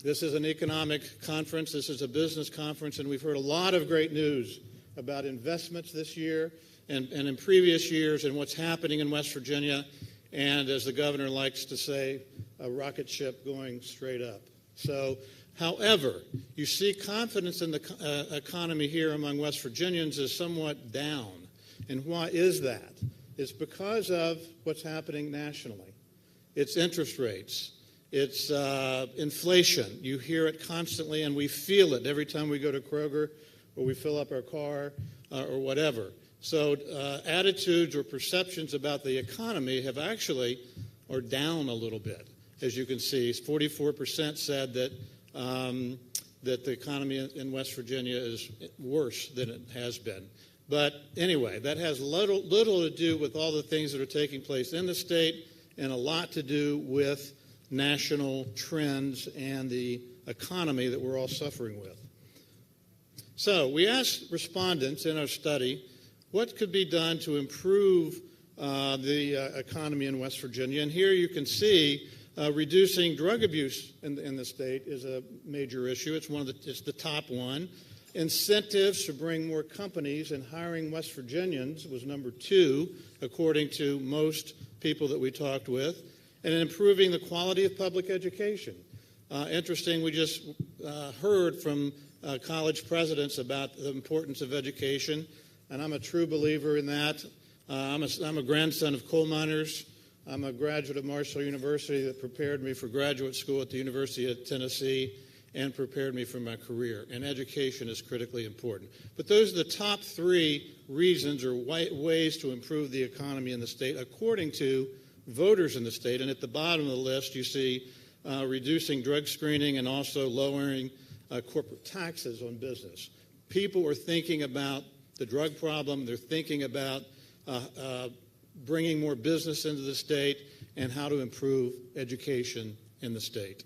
this is an economic conference. This is a business conference, and we've heard a lot of great news about investments this year and in previous years and what's happening in West Virginia. And as the governor likes to say, a rocket ship going straight up. So, however, you see confidence in the economy here among West Virginians is somewhat down. And why is that? It's because of what's happening nationally. It's interest rates. It's inflation. You hear it constantly, and we feel it every time we go to Kroger or we fill up our car or whatever. So attitudes or perceptions about the economy have actually are down a little bit. As you can see, 44% said that that the economy in West Virginia is worse than it has been. But anyway, that has little to do with all the things that are taking place in the state and a lot to do with national trends and the economy that we're all suffering with. So we asked respondents in our study what could be done to improve the economy in West Virginia. And here you can see reducing drug abuse in the state is a major issue. It's the top one. Incentives to bring more companies and hiring West Virginians was number 2, according to most people that we talked with. And improving the quality of public education. Interesting, we just heard from college presidents about the importance of education, and I'm a true believer in that. I'm a grandson of coal miners. I'm a graduate of Marshall University that prepared me for graduate school at the University of Tennessee. and prepared me for my career. And education is critically important. But those are the top 3 reasons or ways to improve the economy in the state, according to voters in the state. And at the bottom of the list, you see reducing drug screening and also lowering corporate taxes on business. People are thinking about the drug problem. They're thinking about bringing more business into the state and how to improve education in the state.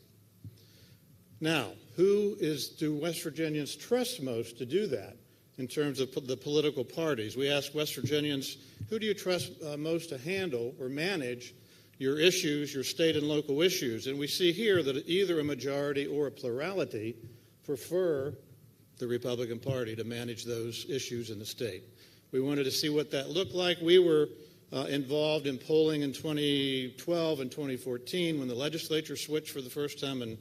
Now, who do West Virginians trust most to do that in terms of the political parties? We ask West Virginians, who do you trust most to handle or manage your issues, your state and local issues? And we see here that either a majority or a plurality prefer the Republican Party to manage those issues in the state. We wanted to see what that looked like. We were involved in polling in 2012 and 2014 when the legislature switched for the first time in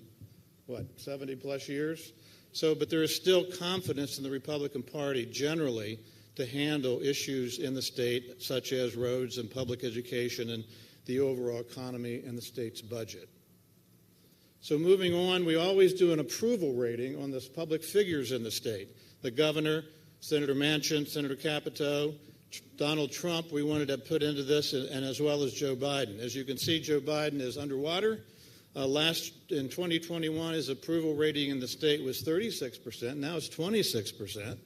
70 plus years. But there is still confidence in the Republican Party generally to handle issues in the state such as roads and public education and the overall economy and the state's budget. So moving on, we always do an approval rating on the public figures in the state. The governor, Senator Manchin, Senator Capito, Donald Trump, we wanted to put into this, and as well as Joe Biden. As you can see, Joe Biden is underwater. In 2021, his approval rating in the state was 36%. Now it's 26%.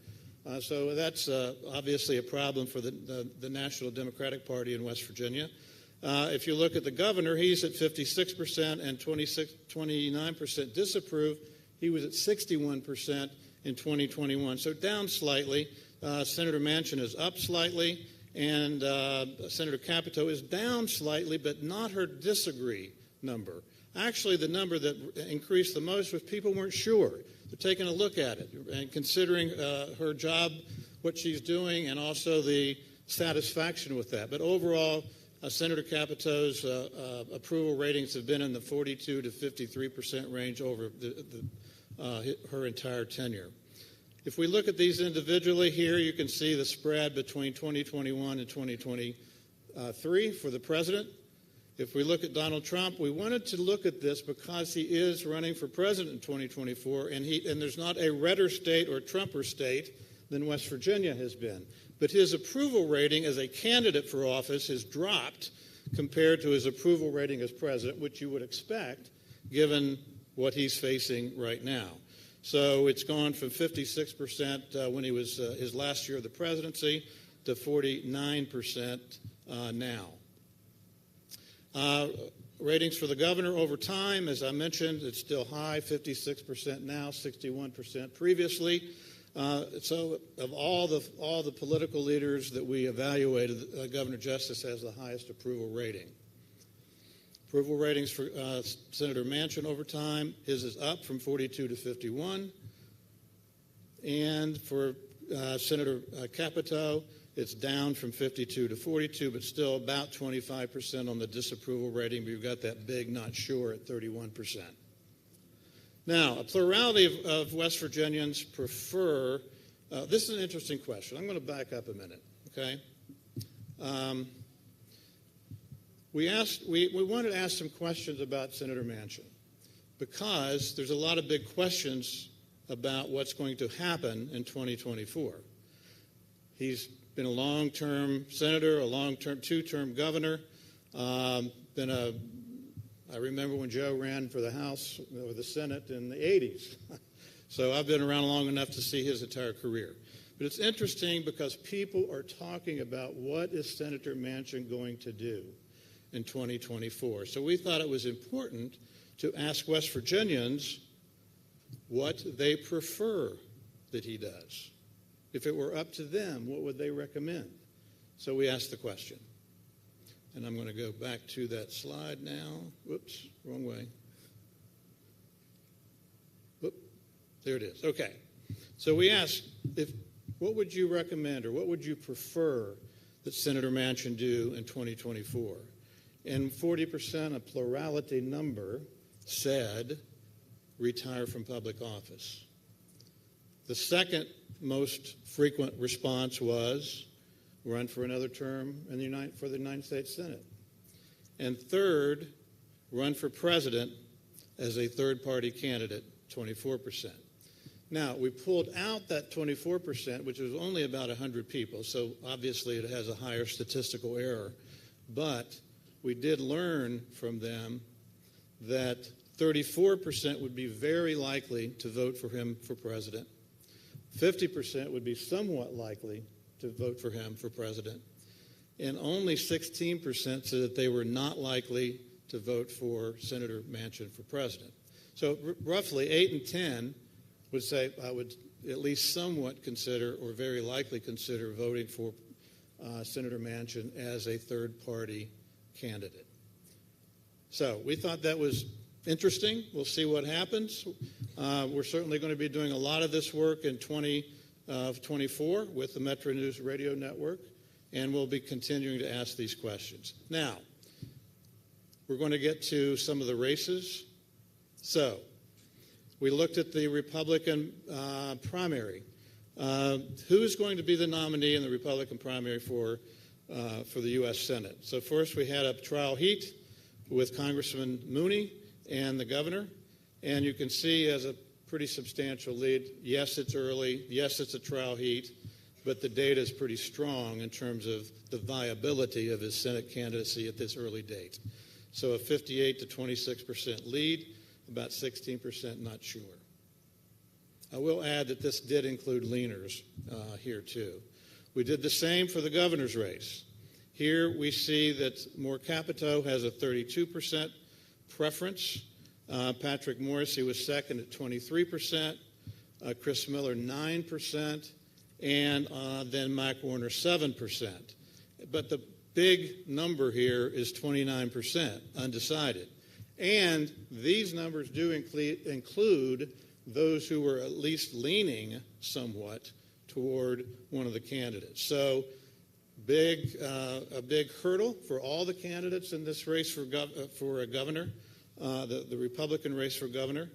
So that's obviously a problem for the National Democratic Party in West Virginia. If you look at the governor, he's at 56% and 29% disapprove. He was at 61% in 2021. So down slightly. Senator Manchin is up slightly, and Senator Capito is down slightly, but not her disagree number. Actually, the number that increased the most was people weren't sure. They're taking a look at it and considering her job, what she's doing, and also the satisfaction with that. But overall, Senator Capito's approval ratings have been in the 42 to 53% range over her entire tenure. If we look at these individually here, you can see the spread between 2021 and 2023 for the president. If we look at Donald Trump, we wanted to look at this because he is running for president in 2024, and there's not a redder state or Trumper state than West Virginia has been. But his approval rating as a candidate for office has dropped compared to his approval rating as president, which you would expect given what he's facing right now. So it's gone from 56% when he was his last year of the presidency to 49% now. Ratings for the governor over time, as I mentioned, it's still high, 56% now, 61% previously. So of all the political leaders that we evaluated, Governor Justice has the highest approval rating. Approval ratings for Senator Manchin over time, his is up from 42 to 51. And for Senator Capito, it's down from 52 to 42, but still about 25% on the disapproval rating. But you've got that big not sure at 31%. Now, a plurality of West Virginians prefer, this is an interesting question. I'm going to back up a minute, okay? We wanted to ask some questions about Senator Manchin because there's a lot of big questions about what's going to happen in 2024. He's been a long-term senator, a long-term two-term governor. I remember when Joe ran for the House or the Senate in the 80s. So I've been around long enough to see his entire career. But it's interesting because people are talking about what is Senator Manchin going to do in 2024. So we thought it was important to ask West Virginians what they prefer that he does. If it were up to them, what would they recommend? So we asked the question. And I'm going to go back to that slide now. Whoops, wrong way. Whoop, there it is. Okay. So we asked, what would you recommend or what would you prefer that Senator Manchin do in 2024? And 40%, a plurality number, said retire from public office. The second most frequent response was run for another term for the United States Senate. And third, run for president as a third-party candidate 24%. Now, we pulled out that 24%, which was only about 100 people, so obviously it has a higher statistical error. But we did learn from them that 34% would be very likely to vote for him for president. 50% would be somewhat likely to vote for him for president. And only 16% said that they were not likely to vote for Senator Manchin for president. So roughly 8 and 10 would say I would at least somewhat consider or very likely consider voting for Senator Manchin as a third-party candidate. So we thought that was interesting. We'll see what happens. We're certainly going to be doing a lot of this work in 2024 with the Metro News Radio Network, and we'll be continuing to ask these questions. Now, we're going to get to some of the races. So, we looked at the Republican primary. Who's going to be the nominee in the Republican primary for the U.S. Senate? So first we had a trial heat with Congressman Mooney and the governor, and you can see as a pretty substantial lead. Yes, it's early. Yes, it's a trial heat, but the data is pretty strong in terms of the viability of his Senate candidacy at this early date. So a 58 to 26% lead. About 16% not sure. I will add that this did include leaners here too. We did the same for the governor's race. Here we see that Moore Capito has a 32% preference. Patrick Morrissey was second at 23%. Chris Miller 9%. And then Mike Warner 7%. But the big number here is 29% undecided. And these numbers do include those who were at least leaning somewhat toward one of the candidates. So a big hurdle for all the candidates in this race for a governor, the Republican race for governor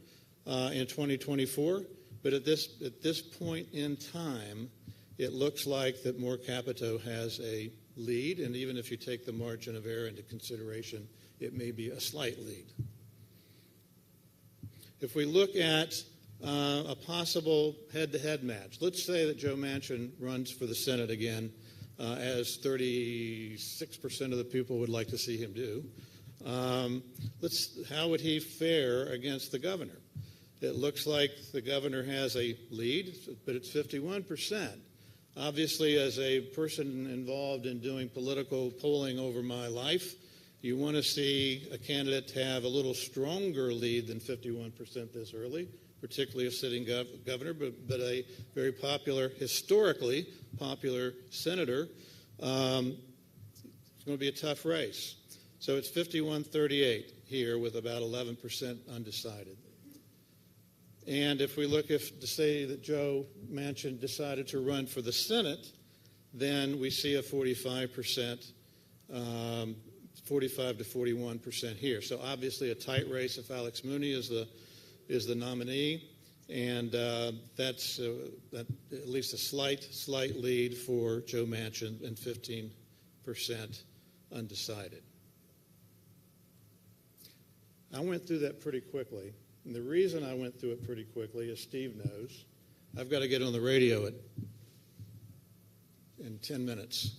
in 2024. But at this point in time, it looks like that Moore Capito has a lead, and even if you take the margin of error into consideration, it may be a slight lead. If we look at a possible head-to-head match, let's say that Joe Manchin runs for the Senate again, as 36% of the people would like to see him do. How would he fare against the governor? It looks like the governor has a lead, but it's 51%. Obviously, as a person involved in doing political polling over my life, you want to see a candidate have a little stronger lead than 51% this early, particularly a sitting governor, but a very popular, historically popular senator. It's going to be a tough race. So it's 51-38 here with about 11% undecided. And if we look to say that Joe Manchin decided to run for the Senate, then we see a 45 to 41% here. So obviously a tight race if Alex Mooney is the nominee, and that's at least a slight lead for Joe Manchin and 15% undecided. I went through that pretty quickly, and the reason I went through it pretty quickly, as Steve knows, I've got to get on the radio in 10 minutes.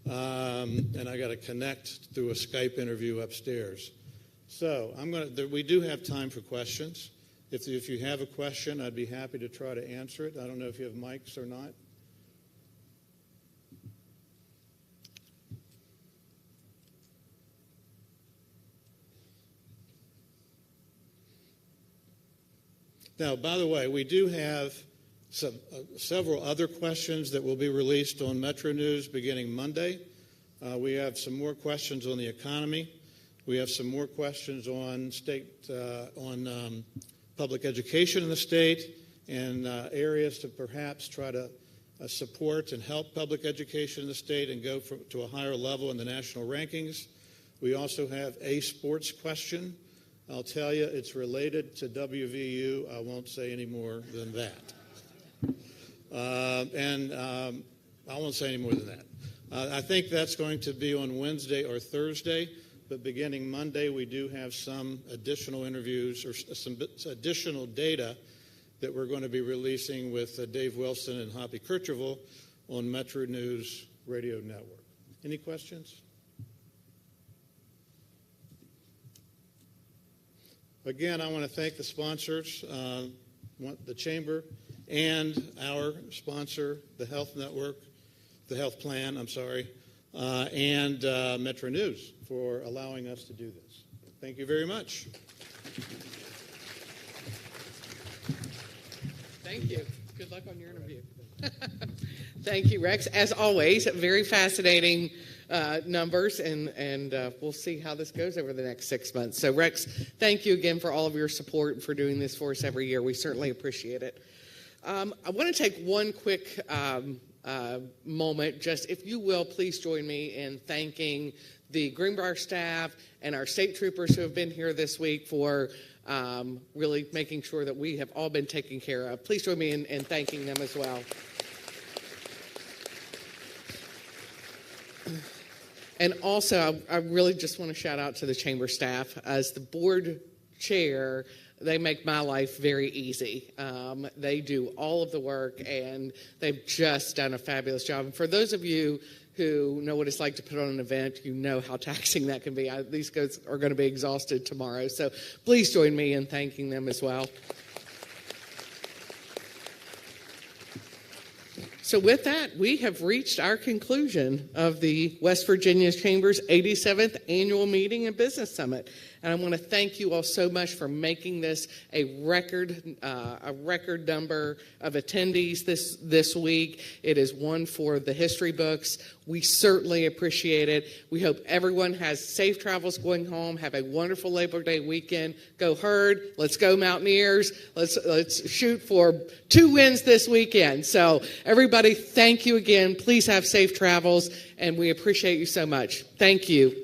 And I got to connect through a Skype interview upstairs. So we do have time for questions. If you have a question, I'd be happy to try to answer it. I don't know if you have mics or not. Now, by the way, we do have several other questions that will be released on Metro News beginning Monday. We have some more questions on the economy. We have some more questions on public education in the state and areas to perhaps try to support and help public education in the state and go to a higher level in the national rankings. We also have a sports question. I'll tell you, it's related to WVU. I won't say any more than that. I won't say any more than that. I think that's going to be on Wednesday or Thursday, but beginning Monday, we do have some additional interviews or some additional data that we're going to be releasing with Dave Wilson and Hoppy Kirchhoff on Metro News Radio Network. Any questions? Again, I want to thank the sponsors, the Chamber, and our sponsor, the Health Network, the Health Plan, and Metro News for allowing us to do this. Thank you very much. Thank you. Good luck on your interview. Thank you, Rex. As always, very fascinating numbers, and we'll see how this goes over the next 6 months. So, Rex, thank you again for all of your support and for doing this for us every year. We certainly appreciate it. I want to take one quick moment. Just, if you will, please join me in thanking the Greenbrier staff and our state troopers who have been here this week for really making sure that we have all been taken care of. Please join me in thanking them as well. And also, I really just want to shout out to the Chamber staff. As the board chair, they make my life very easy. They do all of the work, and they've just done a fabulous job. And for those of you who know what it's like to put on an event, you know how taxing that can be. These guys are going to be exhausted tomorrow. So please join me in thanking them as well. So with that, we have reached our conclusion of the West Virginia Chamber's 87th Annual Meeting and Business Summit. And I want to thank you all so much for making this a record number of attendees this week. It is one for the history books. We certainly appreciate it. We hope everyone has safe travels going home. Have a wonderful Labor Day weekend. Go Herd. Let's go Mountaineers. Let's shoot for 2 wins this weekend. So everybody, thank you again. Please have safe travels, and we appreciate you so much. Thank you.